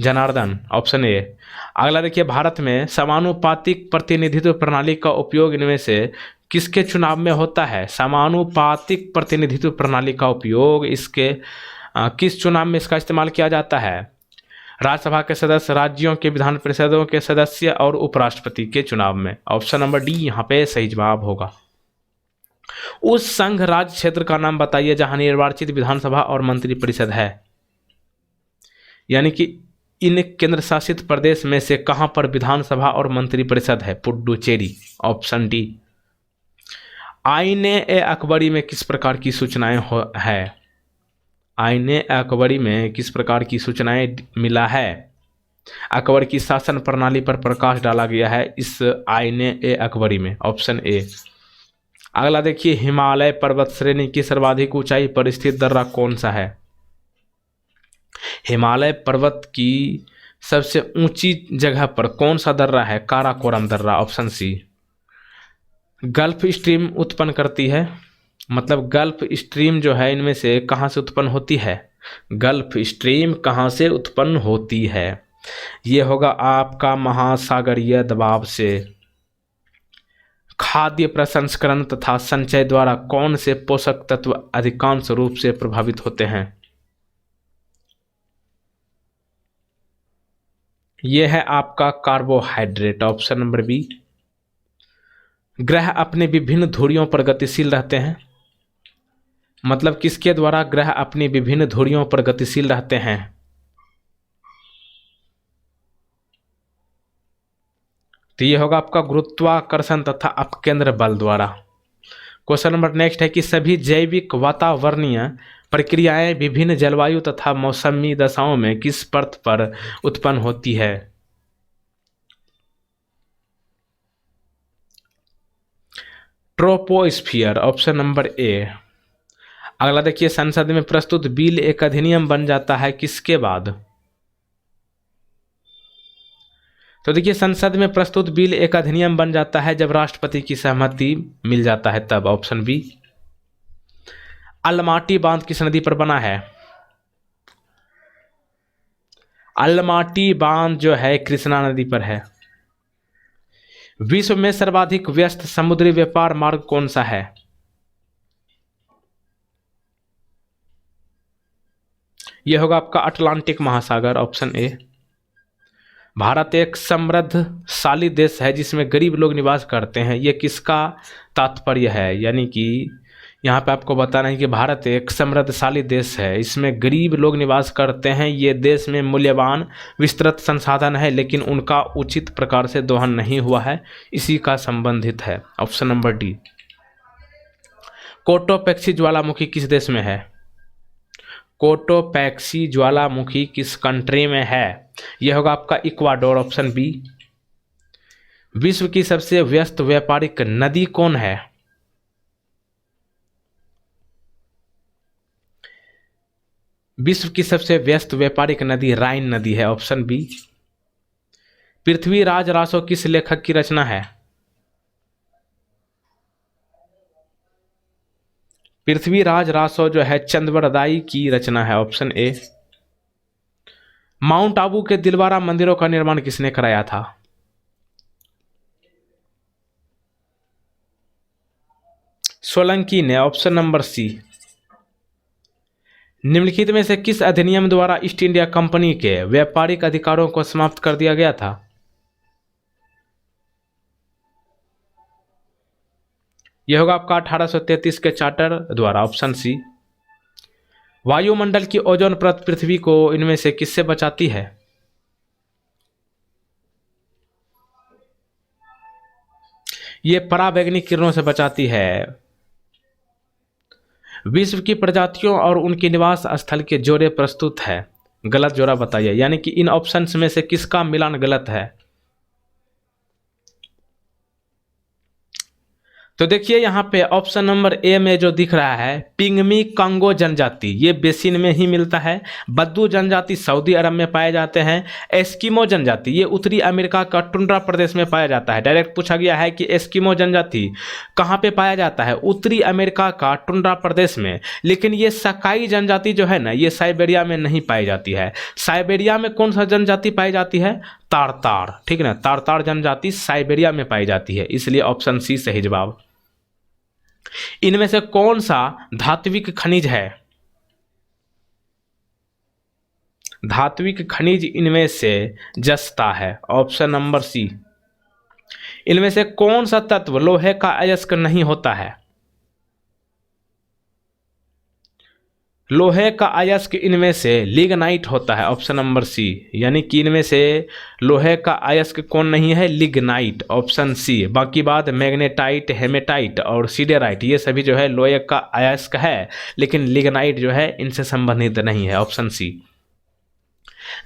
[SPEAKER 1] जनार्दन। Option A. अगला देखिए, भारत में समानुपातिक प्रतिनिधित्व प्रणाली का उपयोग इनमें से किसके चुनाव में होता है? समानुपातिक प्रतिनिधित्व प्रणाली का उपयोग इसके किस चुनाव में इसका इस्तेमाल किया जाता है? राज्यसभा के सदस्य, राज्यों के विधान परिषदों के सदस्य और उपराष्ट्रपति के चुनाव में। ऑप्शन नंबर डी यहाँ पे सही जवाब होगा। उस संघ राज्य क्षेत्र का नाम बताइए जहां निर्वाचित विधानसभा और मंत्री परिषद है। यानी कि इन केंद्र शासित प्रदेश में से कहां पर विधानसभा और मंत्री परिषद है? पुडुचेरी। Option D. आईने ए अकबरी में किस प्रकार की सूचनाएं है? आईने अकबरी में किस प्रकार की सूचनाएं मिला है? अकबर की शासन प्रणाली पर प्रकाश डाला गया है इस आईने ए अकबरी में। Option A. अगला देखिए, हिमालय पर्वत श्रेणी की सर्वाधिक ऊंचाई पर स्थित दर्रा कौन सा है? हिमालय पर्वत की सबसे ऊंची जगह पर कौन सा दर्रा है? काराकोरम दर्रा। Option C. गल्फ स्ट्रीम उत्पन्न करती है, मतलब गल्फ स्ट्रीम जो है इनमें से कहाँ से उत्पन्न होती है? गल्फ स्ट्रीम कहाँ से उत्पन्न होती है? ये होगा आपका महासागरीय दबाव से। खाद्य प्रसंस्करण तथा संचय द्वारा कौन से पोषक तत्व अधिकांश रूप से प्रभावित होते हैं? यह है आपका कार्बोहाइड्रेट। Option number B. ग्रह अपने विभिन्न धुरियों पर गतिशील रहते हैं, मतलब किसके द्वारा ग्रह अपनी विभिन्न धुरियों पर गतिशील रहते हैं? तो ये होगा आपका गुरुत्वाकर्षण तथा अपकेंद्र बल द्वारा। क्वेश्चन नंबर नेक्स्ट है कि सभी जैविक वातावरणीय प्रक्रियाएं विभिन्न जलवायु तथा मौसमी दशाओं में किस परत पर उत्पन्न होती है? ट्रोपोस्फियर। ऑप्शन नंबर ए। अगला देखिए, संसद में प्रस्तुत बिल एक अधिनियम बन जाता है किसके बाद? तो देखिए, संसद में प्रस्तुत बिल एक अधिनियम बन जाता है जब राष्ट्रपति की सहमति मिल जाता है तब। Option B. अलमाटी बांध किस नदी पर बना है? अलमाटी बांध जो है कृष्णा नदी पर है। विश्व में सर्वाधिक व्यस्त समुद्री व्यापार मार्ग कौन सा है? यह होगा आपका अटलांटिक महासागर। Option A. भारत एक समृद्धशाली देश है जिसमें गरीब लोग निवास करते हैं, यह किसका तात्पर्य है? यानी कि यहाँ पे आपको बताना है कि भारत एक समृद्धशाली देश है, इसमें गरीब लोग निवास करते हैं, ये देश में मूल्यवान विस्तृत संसाधन है लेकिन उनका उचित प्रकार से दोहन नहीं हुआ है, इसी का संबंधित है। Option number D. कोटोपैक्सी ज्वालामुखी किस देश में है? कोटोपैक्सी ज्वालामुखी किस कंट्री में है? यह होगा आपका इक्वाडोर। Option B. विश्व की सबसे व्यस्त व्यापारिक नदी कौन है? विश्व की सबसे व्यस्त व्यापारिक नदी राइन नदी है। Option B. पृथ्वीराज रासो किस लेखक की रचना है? पृथ्वीराज रासो जो है चंद्रवरदाई की रचना है, ऑप्शन ए। माउंट आबू के दिलवारा मंदिरों का निर्माण किसने कराया था? सोलंकी ने, ऑप्शन नंबर सी। निम्नलिखित में से किस अधिनियम द्वारा ईस्ट इंडिया कंपनी के व्यापारिक अधिकारों को समाप्त कर दिया गया था? यह होगा आपका 1833 के चार्टर द्वारा, ऑप्शन सी। वायुमंडल की ओजोन परत पृथ्वी को इनमें से किससे बचाती है? यह पराबैंगनी किरणों से बचाती है। विश्व की प्रजातियों और उनके निवास स्थल के जोड़े प्रस्तुत है। गलत जोड़ा बताइए, यानी कि इन ऑप्शंस में से किसका मिलान गलत है? तो देखिए यहाँ पे ऑप्शन नंबर ए में जो दिख रहा है पिंगमी कांगो जनजाति, ये बेसिन में ही मिलता है। बद्दू जनजाति सऊदी अरब में पाए जाते हैं। एस्किमो जनजाति ये उत्तरी अमेरिका का टुंड्रा प्रदेश में पाया जाता है। डायरेक्ट पूछा गया है कि एस्किमो जनजाति कहाँ पे पाया जाता है? उत्तरी अमेरिका का टुंड्रा प्रदेश में। लेकिन ये सकाई जनजाति जो है ना, ये साइबेरिया में नहीं पाई जाती है। साइबेरिया में कौन सा जनजाति पाई जाती है? तारतार, ठीक है ना, तारतार जनजाति साइबेरिया में पाई जाती है, इसलिए ऑप्शन सी सही जवाब। इनमें से कौन सा धात्विक खनिज है? धात्विक खनिज इनमें से जस्ता है, ऑप्शन नंबर सी। इनमें से कौन सा तत्व लोहे का अयस्क नहीं होता है? लोहे का अयस्क इनमें से लिग्नाइट होता है, ऑप्शन नंबर सी। यानी कि इनमें से लोहे का अयस्क कौन नहीं है? Lignite, option C. बाकी बात मैग्नेटाइट, हेमेटाइट और सीडेराइट ये सभी जो है लोहे का अयस्क है, लेकिन लिग्नाइट जो है इनसे संबंधित नहीं है, ऑप्शन सी।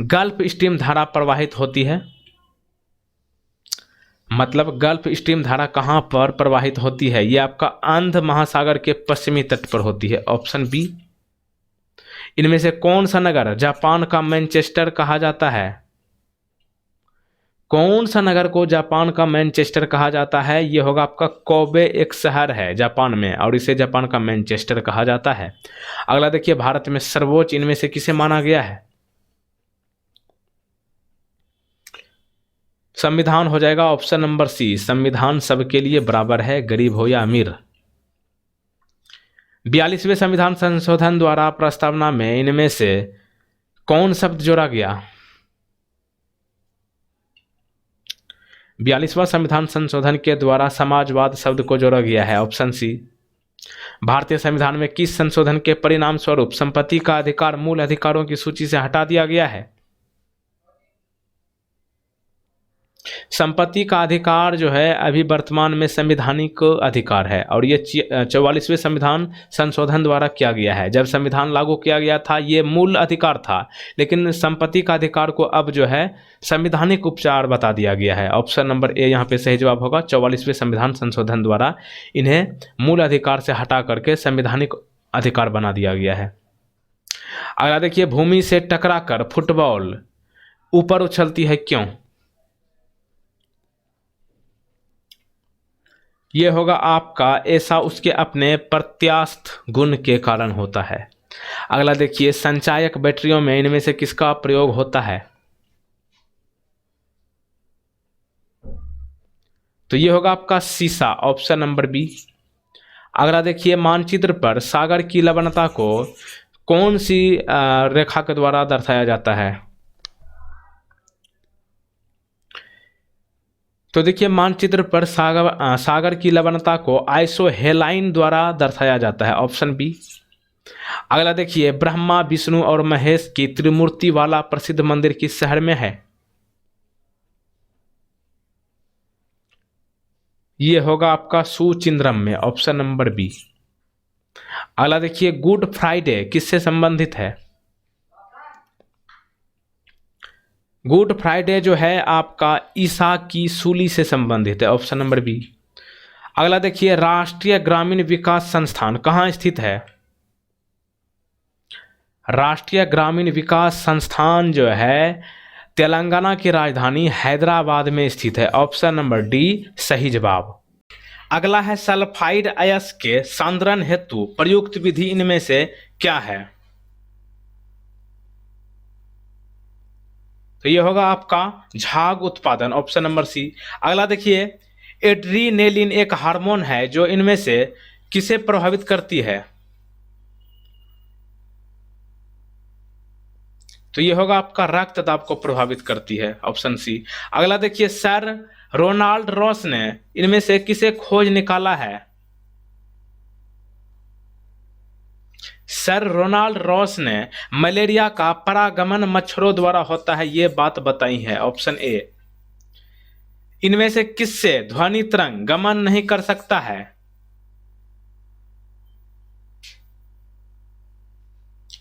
[SPEAKER 1] गल्फ स्ट्रीम धारा प्रवाहित होती है, मतलब गल्फ स्ट्रीम धारा कहां पर प्रवाहित होती है? ये आपका अंध महासागर के पश्चिमी तट पर होती है, ऑप्शन बी। इनमें से कौन सा नगर जापान का मैनचेस्टर कहा जाता है? कौन सा नगर को जापान का मैनचेस्टर कहा जाता है? यह होगा आपका कोबे, एक शहर है जापान में और इसे जापान का मैनचेस्टर कहा जाता है। अगला देखिए, भारत में सर्वोच्च इनमें से किसे माना गया है? संविधान हो जाएगा, ऑप्शन नंबर सी। संविधान सबके लिए बराबर है, गरीब हो या अमीर। 42वें संविधान संशोधन द्वारा प्रस्तावना में इनमें से कौन शब्द जोड़ा गया? 42वां संविधान संशोधन के द्वारा समाजवाद शब्द को जोड़ा गया है, ऑप्शन सी। भारतीय संविधान में किस संशोधन के परिणाम स्वरूप संपत्ति का अधिकार मूल अधिकारों की सूची से हटा दिया गया है? संपत्ति का अधिकार जो है अभी वर्तमान में संवैधानिक अधिकार है और ये 44वें संविधान संशोधन द्वारा किया गया है। जब संविधान लागू किया गया था ये मूल अधिकार था, लेकिन संपत्ति का अधिकार को अब जो है संवैधानिक उपचार बता दिया गया है। ऑप्शन नंबर ए यहाँ पे सही जवाब होगा। 44वें संविधान संशोधन द्वारा इन्हें मूल अधिकार से हटा करके संवैधानिक अधिकार बना दिया गया है। अगला देखिए, भूमि से टकराकर फुटबॉल ऊपर उछलती है, क्यों? यह होगा आपका, ऐसा उसके अपने प्रत्यास्थ गुण के कारण होता है। अगला देखिए, संचायक बैटरियों में इनमें से किसका प्रयोग होता है? तो यह होगा आपका सीसा, ऑप्शन नंबर बी। अगला देखिए, मानचित्र पर सागर की लवणता को कौन सी रेखा के द्वारा दर्शाया जाता है? तो देखिए, मानचित्र पर सागर की लवणता को आइसोहेलाइन द्वारा दर्शाया जाता है, ऑप्शन बी। अगला देखिए, ब्रह्मा विष्णु और महेश की त्रिमूर्ति वाला प्रसिद्ध मंदिर किस शहर में है? यह होगा आपका सुचिंद्रम में, ऑप्शन नंबर बी। अगला देखिए, गुड फ्राइडे किससे संबंधित है? गुड फ्राइडे जो है आपका ईसा की सूली से संबंधित है, ऑप्शन नंबर बी। अगला देखिए, राष्ट्रीय ग्रामीण विकास संस्थान कहाँ स्थित है? राष्ट्रीय ग्रामीण विकास संस्थान जो है तेलंगाना की राजधानी हैदराबाद में स्थित है। ऑप्शन नंबर डी सही जवाब। अगला है सल्फाइड अयस्क के सांद्रण हेतु प्रयुक्त विधि इनमें से क्या है? तो ये होगा आपका झाग उत्पादन, ऑप्शन नंबर सी। अगला देखिए, एड्रीनेलिन एक हार्मोन है जो इनमें से किसे प्रभावित करती है? तो ये होगा आपका रक्तदाब को प्रभावित करती है, ऑप्शन सी। अगला देखिए, सर रोनाल्ड रॉस ने इनमें से किसे खोज निकाला है? सर रोनाल्ड रॉस ने मलेरिया का परागमन मच्छरों द्वारा होता है ये बात बताई है, ऑप्शन ए। इनमें से किससे ध्वनि तरंग गमन नहीं कर सकता है?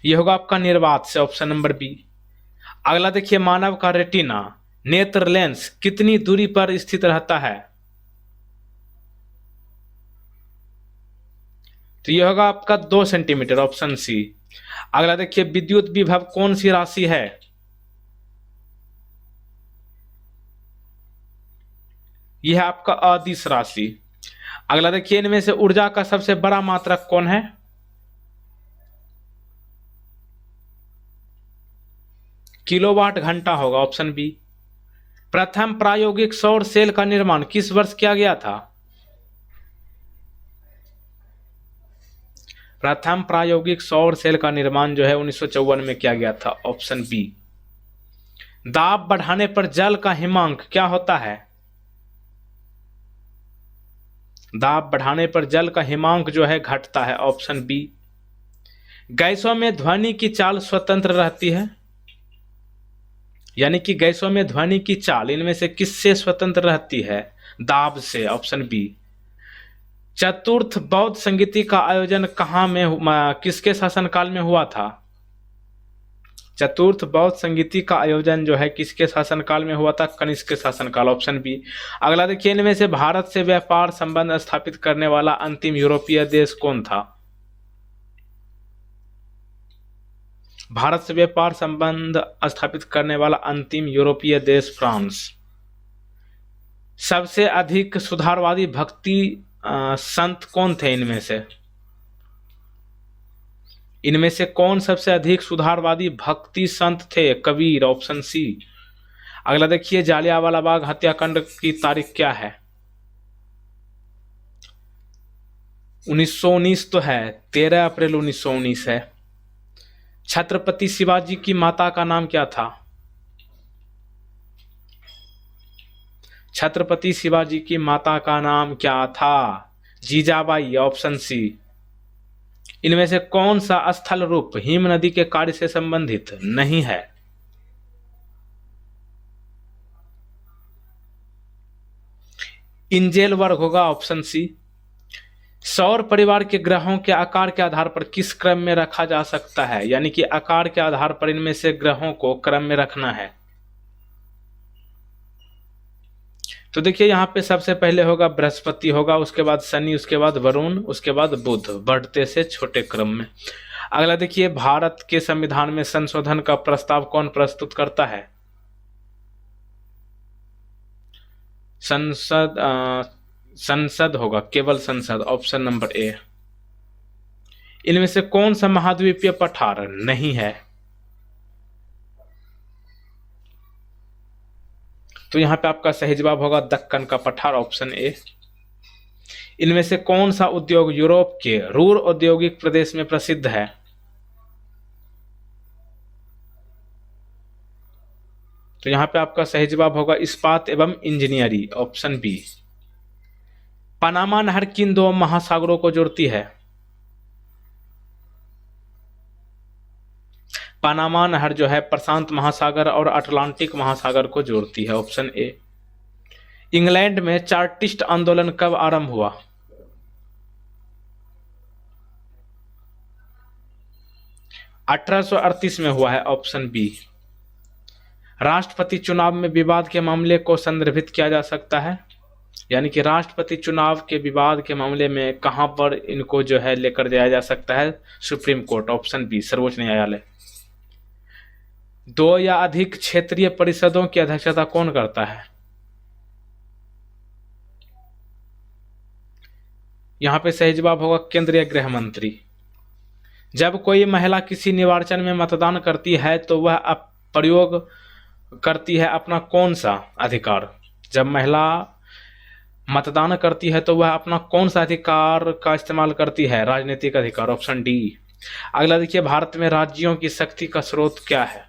[SPEAKER 1] यह होगा आपका निर्वात से, ऑप्शन नंबर बी। अगला देखिए, मानव का रेटिना नेत्र लेंस कितनी दूरी पर स्थित रहता है? तो यह होगा आपका 2 सेंटीमीटर, ऑप्शन सी। अगला देखिए, विद्युत विभव कौन सी राशि है? यह है आपका अदिश राशि। अगला देखिए, इनमें से ऊर्जा का सबसे बड़ा मात्रक कौन है? किलोवाट घंटा होगा, ऑप्शन बी। प्रथम प्रायोगिक सौर सेल का निर्माण किस वर्ष किया गया था? प्रथम प्रायोगिक सौर सेल का निर्माण जो है 1954 में किया गया था, ऑप्शन बी। दाब बढ़ाने पर जल का हिमांक क्या होता है? दाब बढ़ाने पर जल का हिमांक जो है घटता है, ऑप्शन बी। गैसों में ध्वनि की चाल स्वतंत्र रहती है, यानी कि गैसों में ध्वनि की चाल इनमें से किससे स्वतंत्र रहती है? दाब से, ऑप्शन बी। चतुर्थ बौद्ध संगीति का आयोजन कहाँ में किसके शासनकाल में हुआ था? चतुर्थ बौद्ध संगीति का आयोजन जो है किसके शासनकाल में हुआ था? कनिष्क के शासनकाल, ऑप्शन बी। अगला देखिए, इनमें से भारत से व्यापार संबंध स्थापित करने वाला अंतिम यूरोपीय देश कौन था? भारत से व्यापार संबंध स्थापित करने वाला अंतिम यूरोपीय देश फ्रांस। सबसे अधिक सुधारवादी भक्ति संत कौन थे इनमें से? इनमें से कौन सबसे अधिक सुधारवादी भक्ति संत थे? Kabir, option C. अगला देखिए, जालियांवाला बाग हत्याकांड की तारीख क्या है? 1919 तो है, 13 अप्रैल 1919 है। छत्रपति शिवाजी की माता का नाम क्या था? छत्रपति शिवाजी की माता का नाम क्या था? Jijabai, option C. इनमें से कौन सा स्थल रूप हिम नदी के कार्य से संबंधित नहीं है? इंजेल वर्ग होगा, ऑप्शन सी। सौर परिवार के ग्रहों के आकार के आधार पर किस क्रम में रखा जा सकता है? यानी कि आकार के आधार पर इनमें से ग्रहों को क्रम में रखना है। तो देखिए, यहाँ पे सबसे पहले होगा बृहस्पति होगा, उसके बाद शनि, उसके बाद वरुण, उसके बाद बुध, बढ़ते से छोटे क्रम में। अगला देखिए, भारत के संविधान में संशोधन का प्रस्ताव कौन प्रस्तुत करता है? संसद होगा, केवल संसद, ऑप्शन नंबर ए। इनमें से कौन सा महाद्वीपीय पठार नहीं है? तो यहां पे आपका सही जवाब होगा दक्कन का पठार, ऑप्शन ए। इनमें से कौन सा उद्योग यूरोप के रूर औद्योगिक प्रदेश में प्रसिद्ध है? तो यहां पे आपका सही जवाब होगा इस्पात एवं इंजीनियरिंग, ऑप्शन बी। पनामा नहर किन दो महासागरों को जोड़ती है? पनामा नहर जो है प्रशांत महासागर और अटलांटिक महासागर को जोड़ती है, ऑप्शन ए। इंग्लैंड में चार्टिस्ट आंदोलन कब आरंभ हुआ? (1838) में हुआ है, ऑप्शन बी। राष्ट्रपति चुनाव में विवाद के मामले को संदर्भित किया जा सकता है, यानी कि राष्ट्रपति चुनाव के विवाद के मामले में कहां पर इनको जो है लेकर जाया जा सकता है? सुप्रीम कोर्ट, ऑप्शन बी, सर्वोच्च न्यायालय। दो या अधिक क्षेत्रीय परिषदों की अध्यक्षता कौन करता है? यहां पे सही जवाब होगा केंद्रीय गृह मंत्री। जब कोई महिला किसी निर्वाचन में मतदान करती है तो वह प्रयोग करती है अपना कौन सा अधिकार? जब महिला मतदान करती है तो वह अपना कौन सा अधिकार का इस्तेमाल करती है? राजनीतिक अधिकार, ऑप्शन डी। अगला देखिए, भारत में राज्यों की शक्ति का स्रोत क्या है?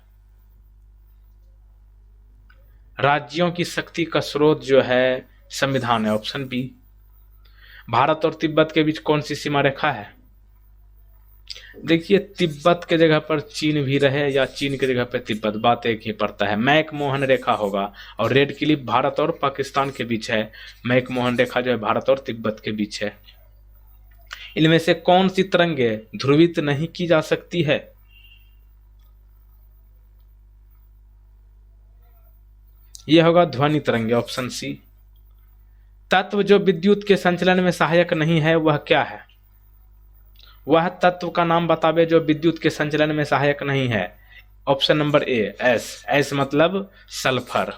[SPEAKER 1] राज्यों की शक्ति का स्रोत जो है संविधान है, ऑप्शन बी। भारत और तिब्बत के बीच कौन सी सीमा रेखा है? देखिए, तिब्बत के जगह पर चीन भी रहे या चीन के जगह पर तिब्बत, बात एक ही पड़ता है। मैकमोहन रेखा होगा। और रेड क्लिफ भारत और पाकिस्तान के बीच है। मैकमोहन रेखा जो है भारत और तिब्बत के बीच है। इनमें से कौन सी तरंगे ध्रुवित नहीं की जा सकती है? यह होगा ध्वनि तरंगे, ऑप्शन सी। तत्व जो विद्युत के संचलन में सहायक नहीं है वह क्या है? वह तत्व का नाम बतावे जो विद्युत के संचलन में सहायक नहीं है। ऑप्शन नंबर ए, एस। एस मतलब सल्फर।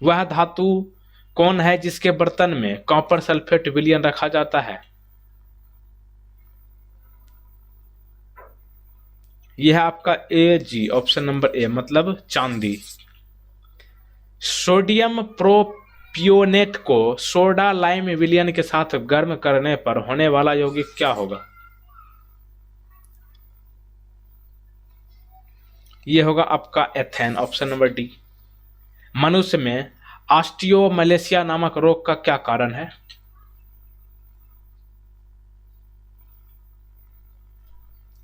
[SPEAKER 1] वह धातु कौन है जिसके बर्तन में कॉपर सल्फेट विलयन रखा जाता है? यह आपका ए जी, ऑप्शन नंबर ए मतलब चांदी। सोडियम प्रोपियोनेट को सोडा लाइम विलयन के साथ गर्म करने पर होने वाला यौगिक क्या होगा? यह होगा आपका एथेन, ऑप्शन नंबर डी। मनुष्य में ऑस्टियोमलेशिया नामक रोग का क्या कारण है?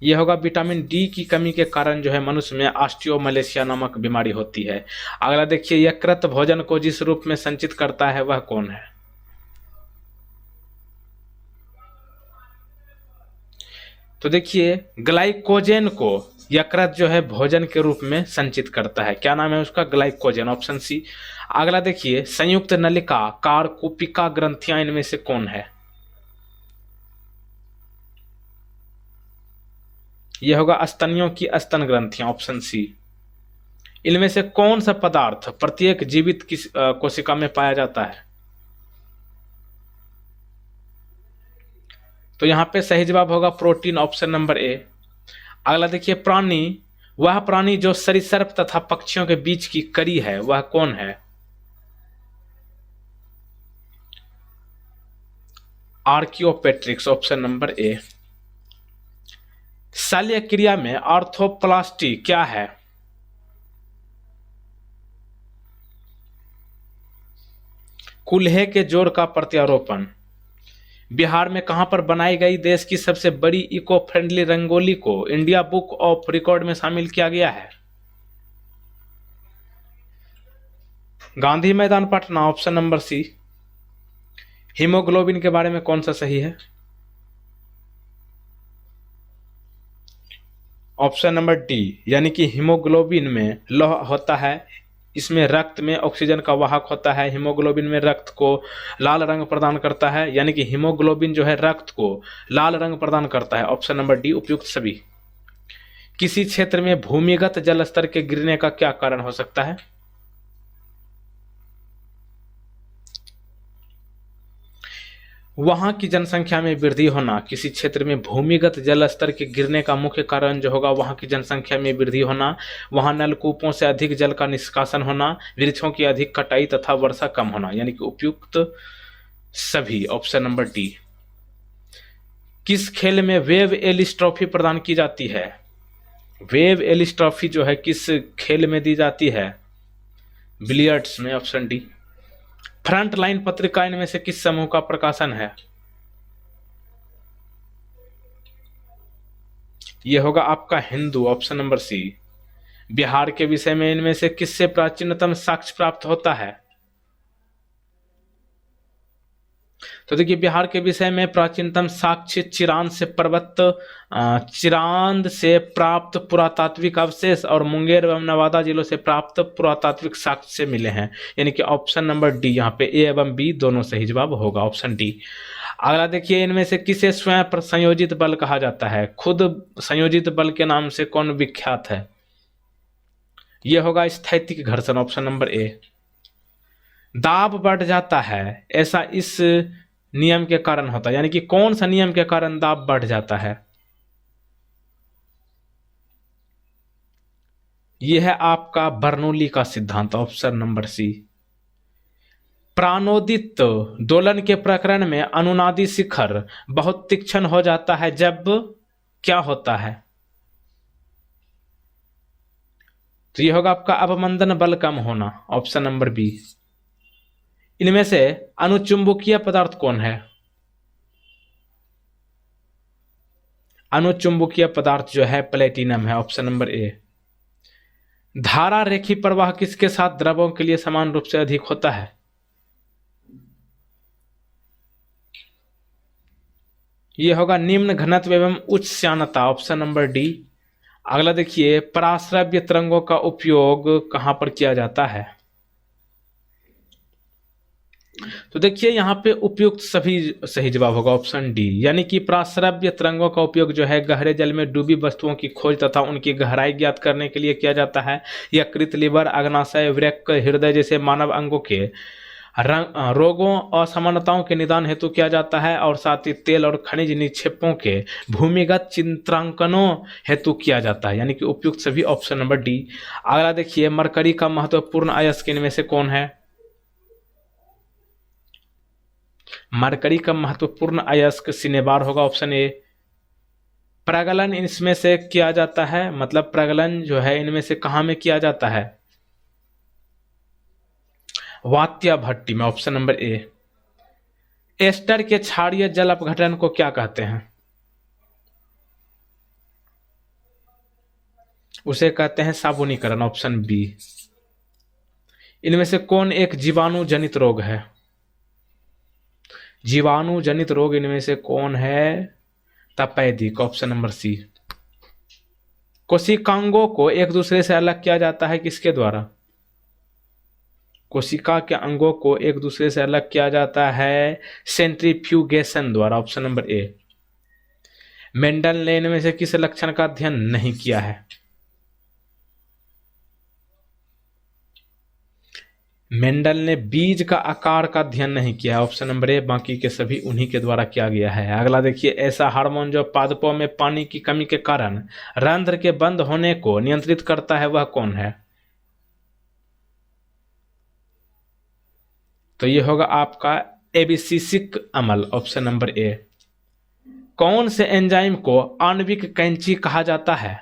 [SPEAKER 1] यह होगा विटामिन डी की कमी के कारण जो है मनुष्य में ऑस्टियोमलेशिया नामक बीमारी होती है। अगला देखिए, यकृत भोजन को जिस रूप में संचित करता है वह कौन है? तो देखिए, ग्लाइकोजेन को यकृत जो है भोजन के रूप में संचित करता है। क्या नाम है उसका? Glycogen, option C. अगला देखिए, संयुक्त नलिका कारकुपिका ग्रंथियां इनमें से कौन है? यह होगा स्तनियों की स्तन ग्रंथियां, ऑप्शन सी। इनमें से कौन सा पदार्थ प्रत्येक जीवित कोशिका में पाया जाता है? तो यहां पे सही जवाब होगा प्रोटीन, ऑप्शन नंबर ए। अगला देखिए, प्राणी, वह प्राणी जो सरीसृप तथा पक्षियों के बीच की कड़ी है वह कौन है? आर्कियोपेट्रिक्स, ऑप्शन नंबर ए। शल्य क्रिया में ऑर्थोप्लास्टी क्या है? कूल्हे के जोड़ का प्रत्यारोपण। बिहार में कहां पर बनाई गई देश की सबसे बड़ी इको फ्रेंडली रंगोली को इंडिया बुक ऑफ रिकॉर्ड में शामिल किया गया है? Gandhi Maidan Patna, option number C. Haemoglobin के बारे में कौन सा सही है? ऑप्शन नंबर डी, यानी कि हीमोग्लोबिन में लौह होता है, इसमें रक्त में ऑक्सीजन का वाहक होता है। हीमोग्लोबिन में रक्त को लाल रंग प्रदान करता है, यानी कि हीमोग्लोबिन जो है रक्त को लाल रंग प्रदान करता है। ऑप्शन नंबर डी उपयुक्त सभी। किसी क्षेत्र में भूमिगत जल स्तर के गिरने का क्या कारण हो सकता है? वहां की जनसंख्या में वृद्धि होना। किसी क्षेत्र में भूमिगत जल स्तर के गिरने का मुख्य कारण जो होगा वहां की जनसंख्या में वृद्धि होना, वहां नलकूपों से अधिक जल का निष्कासन होना, वृक्षों की अधिक कटाई तथा वर्षा कम होना, यानी कि उपयुक्त सभी, ऑप्शन नंबर डी। किस खेल में वेव एलिस ट्रॉफी प्रदान की जाती है? वेव एलिस ट्रॉफी जो है किस खेल में दी जाती है? बिलियर्ड्स में, ऑप्शन डी। फ्रंट लाइन पत्रिका इनमें से किस समूह का प्रकाशन है? यह होगा आपका Hindu, option number C. Bihar के विषय में इनमें से किससे प्राचीनतम साक्ष्य प्राप्त होता है? तो देखिए, बिहार के विषय में प्राचीनतम साक्ष्य चिरांद से प्राप्त पुरातात्विक अवशेष और मुंगेर एवं नवादा जिलों से प्राप्त पुरातात्विक साक्ष्य से मिले हैं, यानी कि ऑप्शन नंबर डी, यहाँ पे ए एवं बी दोनों सही जवाब होगा, ऑप्शन डी। अगला देखिए, इनमें से किसे स्वयं संयोजित बल कहा जाता है? खुद संयोजित बल के नाम से कौन विख्यात है? यह होगा स्थैतिक घर्षण, ऑप्शन नंबर ए। दाब बढ़ जाता है ऐसा इस नियम के कारण होता है, यानी कि कौन सा नियम के कारण दाब बढ़ जाता है? यह है आपका बर्नौली का सिद्धांत, ऑप्शन नंबर सी। प्राणोदित दोलन के प्रकरण में अनुनादी शिखर बहुत तीक्ष्ण हो जाता है जब क्या होता है? तो यह होगा आपका अवमंदन बल कम होना, ऑप्शन नंबर बी। इनमें से अनुचुंबकीय पदार्थ कौन है? अनुचुंबकीय पदार्थ जो है प्लेटिनम है, ऑप्शन नंबर ए। धारा रेखी प्रवाह किसके साथ द्रवों के लिए समान रूप से अधिक होता है? यह होगा निम्न घनत्व एवं उच्च श्यानता, ऑप्शन नंबर डी। अगला देखिए, पराश्रव्य तरंगों का उपयोग कहां पर किया जाता है? तो देखिए यहां पे उपयुक्त सभी सही जवाब होगा ऑप्शन डी, यानी कि पराश्रव्य तरंगों का उपयोग जो है गहरे जल में डूबी वस्तुओं की खोज तथा उनकी गहराई ज्ञात करने के लिए किया जाता है। यह कृत, लीवर, अग्नाशय, वृक्क, हृदय जैसे मानव अंगों के रोगों असामान्यताओं के निदान हेतु किया जाता है, और साथ ही तेल और खनिज निक्षेपों के भूमिगत चित्रांकनों हेतु किया जाता है, यानी कि उपयुक्त सभी ऑप्शन नंबर डी। अगला देखिए, मरकरी का महत्वपूर्ण अयस्क इनमें से कौन है? मरकरी का महत्वपूर्ण अयस्क सिनेबार होगा, ऑप्शन ए। प्रगलन इसमें से किया जाता है, मतलब प्रगलन जो है इनमें से कहां में किया जाता है? वात्या भट्टी में, ऑप्शन नंबर ए। एस्टर के क्षारीय जल अपघटन को क्या कहते हैं? उसे कहते हैं साबुनीकरण, ऑप्शन बी। इनमें से कौन एक जीवाणु जनित रोग है? जीवाणु जनित रोग इनमें से कौन है? तपेदिक, ऑप्शन नंबर सी। कोशिकांगों को एक दूसरे से अलग किया जाता है किसके द्वारा? कोशिका के अंगों को एक दूसरे से अलग किया जाता है सेंट्रीफ्यूगेशन द्वारा, ऑप्शन नंबर ए। मेंडल ने इनमें से किस लक्षण का अध्ययन नहीं किया है? मेंडल ने बीज का आकार का अध्ययन नहीं किया है, ऑप्शन नंबर ए। बाकी के सभी उन्हीं के द्वारा किया गया है। अगला देखिए, ऐसा हार्मोन जो पादपों में पानी की कमी के कारण रंध्र के बंद होने को नियंत्रित करता है वह कौन है? तो यह होगा आपका एबिसिसिक अम्ल, ऑप्शन नंबर ए। कौन से एंजाइम को आणविक कैंची कहा जाता है?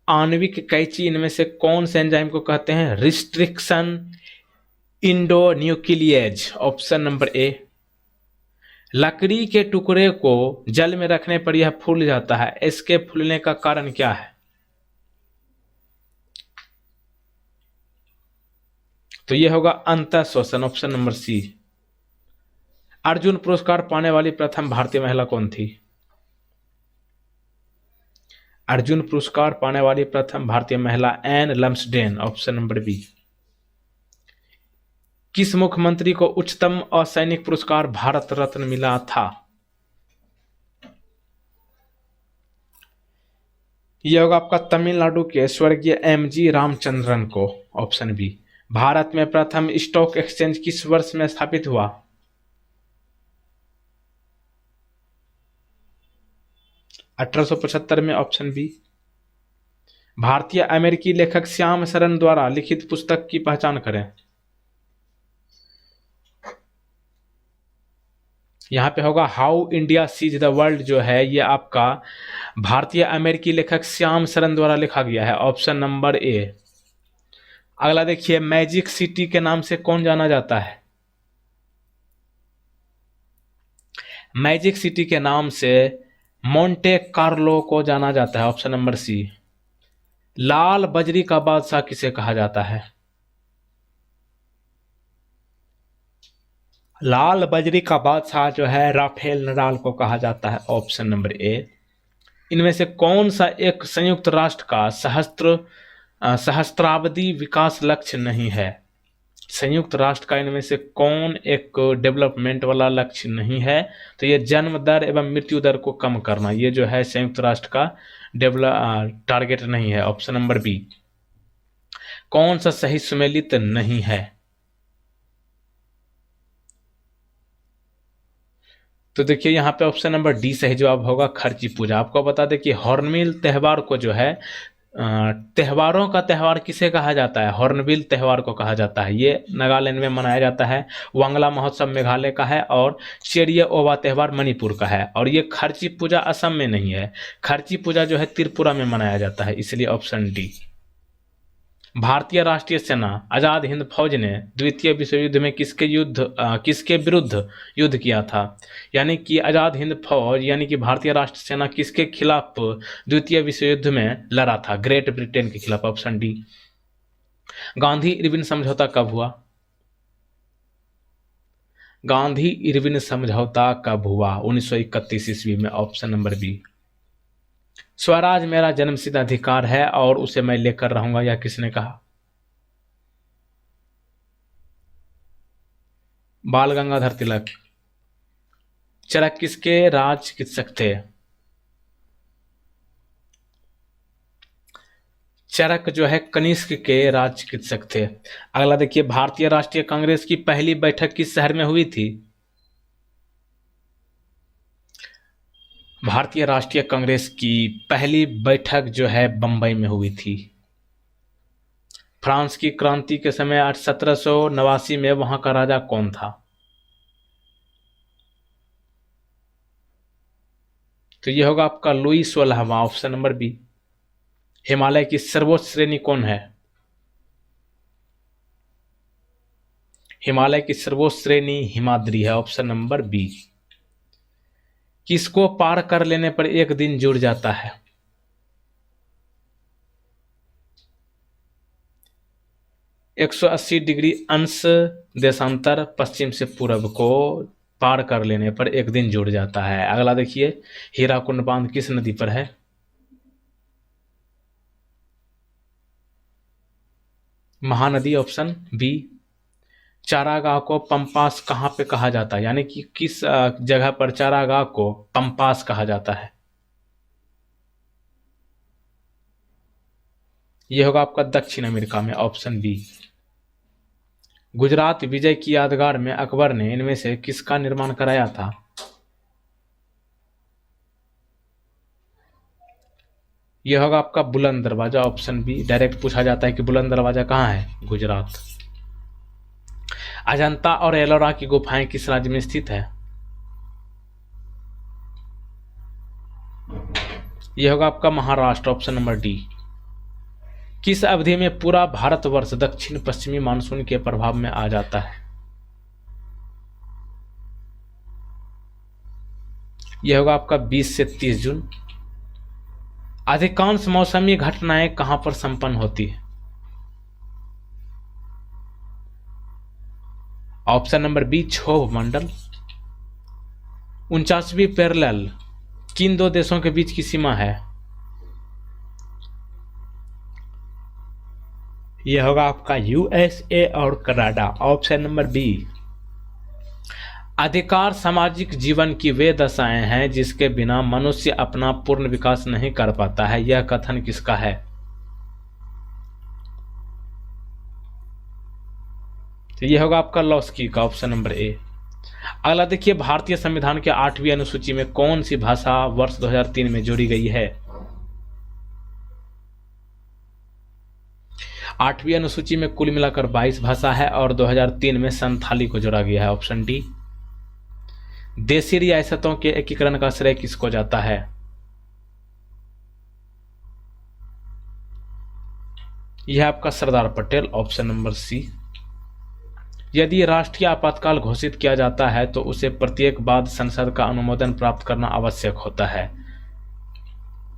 [SPEAKER 1] आणविक कैंची इनमें से कौन से एंजाइम को कहते हैं? Restriction endonuclease, option number A. लकड़ी के टुकड़े को जल में रखने पर यह फूल जाता है, इसके फूलने का कारण क्या है? तो यह होगा अंतः शोषण, ऑप्शन नंबर सी। अर्जुन पुरस्कार पाने वाली प्रथम भारतीय महिला कौन थी? अर्जुन पुरस्कार पाने वाली प्रथम भारतीय महिला Ann Lumsden, option number B. किस मुख्यमंत्री को उच्चतम असैनिक पुरस्कार भारत रत्न मिला था? यह होगा आपका तमिलनाडु के स्वर्गीय एमजी रामचंद्रन को, ऑप्शन बी। भारत में प्रथम स्टॉक एक्सचेंज किस वर्ष में स्थापित हुआ? (1875) में, ऑप्शन बी। भारतीय अमेरिकी लेखक श्याम शरण द्वारा लिखित पुस्तक की पहचान करें। यहां पे होगा how India sees the world, जो है ये आपका भारतीय अमेरिकी लेखक श्याम शरण द्वारा लिखा गया है, ऑप्शन नंबर ए। अगला देखिए, मैजिक सिटी के नाम से कौन जाना जाता है? मैजिक सिटी के नाम से मोंटे कार्लो को जाना जाता है, ऑप्शन नंबर सी। लाल बजरी का बादशाह किसे कहा जाता है? लाल बजरी का बादशाह जो है राफेल नडाल को कहा जाता है, ऑप्शन नंबर ए। इनमें से कौन सा एक संयुक्त राष्ट्र का सहस्त्राब्दी विकास लक्ष्य नहीं है? संयुक्त राष्ट्र का इनमें से कौन एक डेवलपमेंट वाला लक्ष्य नहीं है? तो ये जन्म दर एवं मृत्यु दर को कम करना, ये जो है संयुक्त राष्ट्र का टारगेट नहीं है। Option number B. कौन सा सही सुमेलित नहीं है? तो देखिए यहाँ पे ऑप्शन नंबर डी सही जवाब होगा, खर्ची पूजा। आपको बता दें कि हॉर्नबिल त्यौहार को जो है त्योहारों का त्यौहार किसे कहा जाता है? हॉर्नबिल त्यौहार को कहा जाता है। ये नागालैंड में मनाया जाता है। वांगला महोत्सव मेघालय का है और चेरिया ओवा त्यौहार मणिपुर का है। और ये खर्ची पूजा असम में नहीं है, खर्ची पूजा जो है त्रिपुरा में मनाया जाता है, इसलिए ऑप्शन डी। भारतीय राष्ट्रीय सेना आजाद हिंद फौज ने द्वितीय विश्व युद्ध में किसके विरुद्ध युद्ध किया था? यानी कि आजाद हिंद फौज यानी कि भारतीय राष्ट्र सेना किसके खिलाफ द्वितीय विश्व युद्ध में लड़ा था? ग्रेट ब्रिटेन के खिलाफ, ऑप्शन डी। गांधी इरविन समझौता कब हुआ? गांधी इरविन समझौता कब हुआ? 1931 ईस्वी में, ऑप्शन नंबर बी। स्वराज मेरा जन्मसिद्ध अधिकार है और उसे मैं लेकर रहूंगा, यह किसने कहा? बाल गंगाधर तिलक। चरक किसके राज चिकित्सक थे? चरक जो है कनिष्क के राज चिकित्सक थे। अगला देखिए, भारतीय राष्ट्रीय कांग्रेस की पहली बैठक किस शहर में हुई थी? भारतीय राष्ट्रीय कांग्रेस की पहली बैठक जो है बंबई में हुई थी। फ्रांस की क्रांति के समय 1789 में वहां का राजा कौन था? तो यह होगा आपका लुई 16वां, ऑप्शन नंबर बी। हिमालय की सर्वोच्च श्रेणी कौन है? हिमालय की सर्वोच्च श्रेणी हिमाद्री है, ऑप्शन नंबर बी। किसको पार कर लेने पर एक दिन जुड़ जाता है? 180 डिग्री अंश देशांतर पश्चिम से पूर्व को पार कर लेने पर एक दिन जुड़ जाता है। अगला देखिए, हीराकुंड बांध किस नदी पर है? Mahanadi, option B. चारागाह को पंपास कहाँ पे कहा जाता है? यानी कि किस जगह पर चारागाह को पंपास कहा जाता है? यह होगा आपका दक्षिण अमेरिका में, ऑप्शन बी। गुजरात विजय की यादगार में अकबर ने इनमें से किसका निर्माण कराया था? यह होगा आपका बुलंद दरवाजा, ऑप्शन बी। डायरेक्ट पूछा जाता है कि बुलंद दरवाजा कहाँ है? गुजरात। अजंता और एलोरा की गुफाएं किस राज्य में स्थित है? यह होगा आपका महाराष्ट्र, ऑप्शन नंबर डी। किस अवधि में पूरा भारतवर्ष दक्षिण पश्चिमी मानसून के प्रभाव में आ जाता है? यह होगा आपका 20 से 30 जून। अधिकांश मौसमी घटनाएं कहां पर संपन्न होती है? ऑप्शन नंबर बी, क्षोभ मंडल। 49वीं पैरेलल किन दो देशों के बीच की सीमा है? यह होगा आपका यूएसए और कनाडा, ऑप्शन नंबर बी। अधिकार सामाजिक जीवन की वे दशाएं हैं जिसके बिना मनुष्य अपना पूर्ण विकास नहीं कर पाता है, यह कथन किसका है? तो यह होगा आपका लॉस्की का, ऑप्शन नंबर ए। अगला देखिए, भारतीय संविधान के 8वीं अनुसूची में कौन सी भाषा वर्ष 2003 में जोड़ी गई है? 8वीं अनुसूची में कुल मिलाकर 22 भाषा है और 2003 में संथाली को जोड़ा गया है, ऑप्शन डी। देशी रियासतों के एकीकरण का श्रेय किसको जाता है? यह आपका सरदार पटेल, ऑप्शन नंबर सी। यदि राष्ट्रीय आपातकाल घोषित किया जाता है तो उसे प्रत्येक बाद संसद का अनुमोदन प्राप्त करना आवश्यक होता है।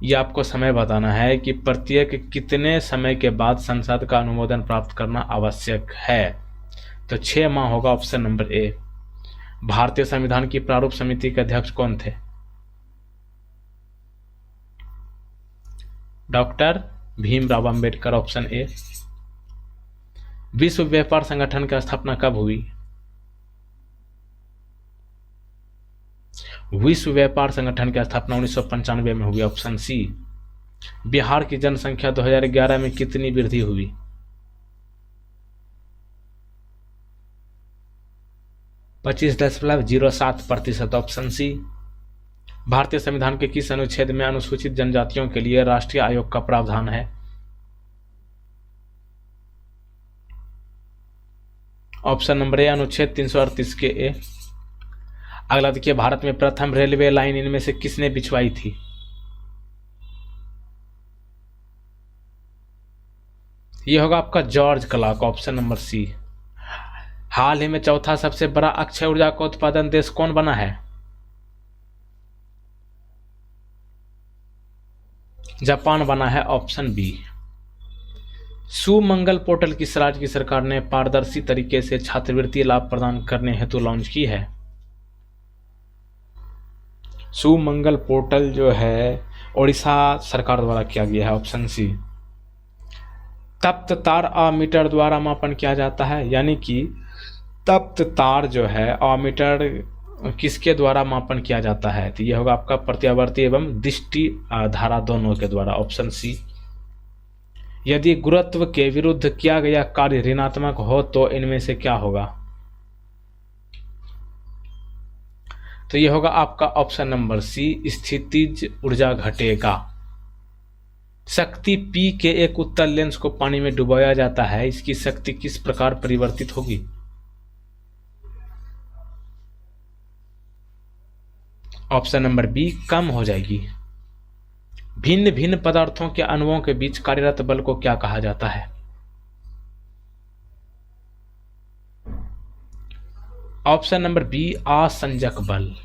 [SPEAKER 1] यह आपको समय बताना है कि प्रत्येक कितने समय के बाद संसद का अनुमोदन प्राप्त करना आवश्यक है। तो 6 माह होगा, ऑप्शन नंबर ए। भारतीय संविधान की प्रारूप समिति के अध्यक्ष कौन थे? Doctor Bhimrao Ambedkar, option A. विश्व व्यापार संगठन की स्थापना कब हुई? विश्व व्यापार संगठन की स्थापना 1995 में हुई, ऑप्शन सी। बिहार की जनसंख्या 2011 में कितनी वृद्धि हुई? %25.07%, ऑप्शन सी। भारतीय संविधान के किस अनुच्छेद में अनुसूचित जनजातियों के लिए राष्ट्रीय आयोग का प्रावधान है? ऑप्शन नंबर ए, अनुच्छेद 338 के ए। अगला देखिए, भारत में प्रथम रेलवे लाइन इनमें से किसने बिछवाई थी? यह होगा आपका George Clarke, option number C. हाल ही में चौथा सबसे बड़ा अक्षय ऊर्जा का उत्पादन देश कौन बना है? जापान बना है, ऑप्शन बी। सुमंगल पोर्टल किस राज्य की सरकार ने पारदर्शी तरीके से छात्रवृत्ति लाभ प्रदान करने हेतु लॉन्च की है? सुमंगल पोर्टल जो है ओडिशा सरकार द्वारा किया गया है, ऑप्शन सी। तप्त तार अमीटर द्वारा मापन किया जाता है, यानी कि तप्त तार जो है अमीटर किसके द्वारा मापन किया जाता है? तो यह होगा आपका प्रत्यावर्ती एवं दृष्टि धारा दोनों के द्वारा, ऑप्शन सी। यदि गुरुत्व के विरुद्ध किया गया कार्य ऋणात्मक हो तो इनमें से क्या होगा? तो यह होगा आपका ऑप्शन नंबर सी, स्थितिज ऊर्जा घटेगा। शक्ति P के एक उत्तल लेंस को पानी में डुबाया जाता है, इसकी शक्ति किस प्रकार परिवर्तित होगी? ऑप्शन नंबर बी, कम हो जाएगी। भिन्न भिन्न पदार्थों के अणुओं के बीच कार्यरत बल को क्या कहा जाता है? ऑप्शन नंबर बी, आसंजक बल।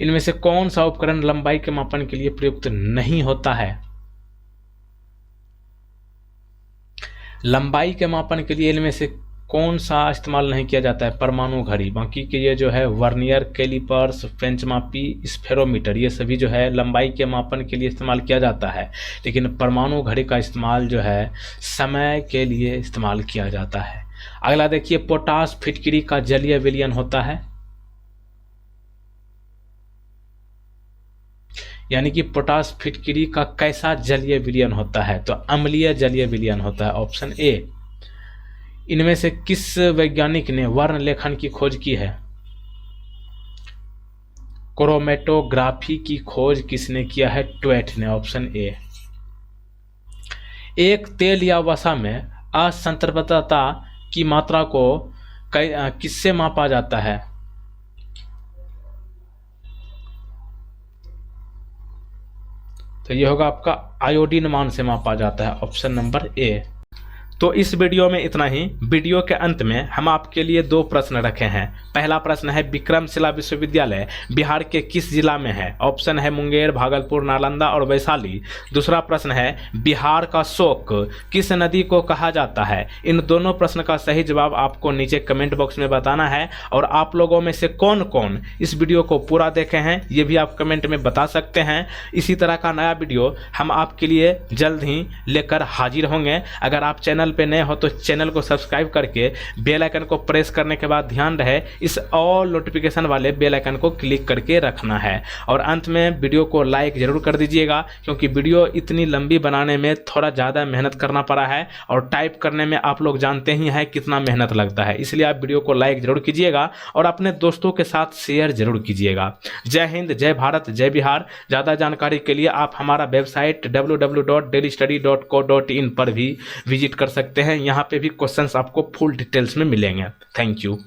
[SPEAKER 1] इनमें से कौन सा उपकरण लंबाई के मापन के लिए प्रयुक्त नहीं होता है? लंबाई के मापन के लिए इनमें से कौन सा इस्तेमाल नहीं किया जाता है? परमाणु घड़ी। बाकी के ये जो है वर्नियर, कैलिपर्स, पेंचमापी, स्फेरोमीटर, ये सभी जो है लंबाई के मापन के लिए इस्तेमाल किया जाता है, लेकिन परमाणु घड़ी का इस्तेमाल जो है समय के लिए इस्तेमाल किया जाता है। अगला देखिए, पोटास फिटकरी का जलीय विलयन होता है, यानी कि पोटास फिटकरी का कैसा जलीय विलयन होता है? तो अम्लीय जलीय विलयन होता है, ऑप्शन ए। इनमें से किस वैज्ञानिक ने वर्ण लेखन की खोज की है? क्रोमेटोग्राफी की खोज किसने किया है? ट्वेट ने, ऑप्शन ए। एक तेल या वसा में असंतृप्तता की मात्रा को किससे मापा जाता है? तो यह होगा आपका आयोडीन मान से मापा जाता है, ऑप्शन नंबर ए। तो इस वीडियो में इतना ही। वीडियो के अंत में हम आपके लिए 2 प्रश्न रखे हैं। पहला प्रश्न है, विक्रमशिला विश्वविद्यालय बिहार के किस जिला में है? ऑप्शन है मुंगेर, भागलपुर, नालंदा और वैशाली। दूसरा प्रश्न है, बिहार का शोक किस नदी को कहा जाता है? इन दोनों प्रश्न का सही जवाब आपको नीचे कमेंट बॉक्स में बताना है। और आप लोगों में से कौन कौन इस वीडियो को पूरा देखे हैं ये भी आप कमेंट में बता सकते हैं। इसी तरह का नया वीडियो हम आपके लिए जल्द ही लेकर हाजिर होंगे। अगर आप चैनल पे नए हो तो चैनल को सब्सक्राइब करके बेल आइकन को प्रेस करने के बाद ध्यान रहे इस ऑल नोटिफिकेशन वाले बेल आइकन को क्लिक करके रखना है। और अंत में वीडियो को लाइक जरूर कर दीजिएगा, क्योंकि वीडियो इतनी लंबी बनाने में थोड़ा ज़्यादा मेहनत करना पड़ा है और टाइप करने में आप लोग जानते ही हैं कितना मेहनत लगता है। इसलिए आप वीडियो को लाइक जरूर कीजिएगा और अपने दोस्तों के साथ शेयर जरूर कीजिएगा। जय हिंद, जय भारत, जय बिहार। ज़्यादा जानकारी के लिए आप हमारा वेबसाइट www.dailystudy.co.in पर भी विजिट कर सकते हैं। यहाँ पे भी क्वेश्चंस आपको फुल डिटेल्स में मिलेंगे। Thank you.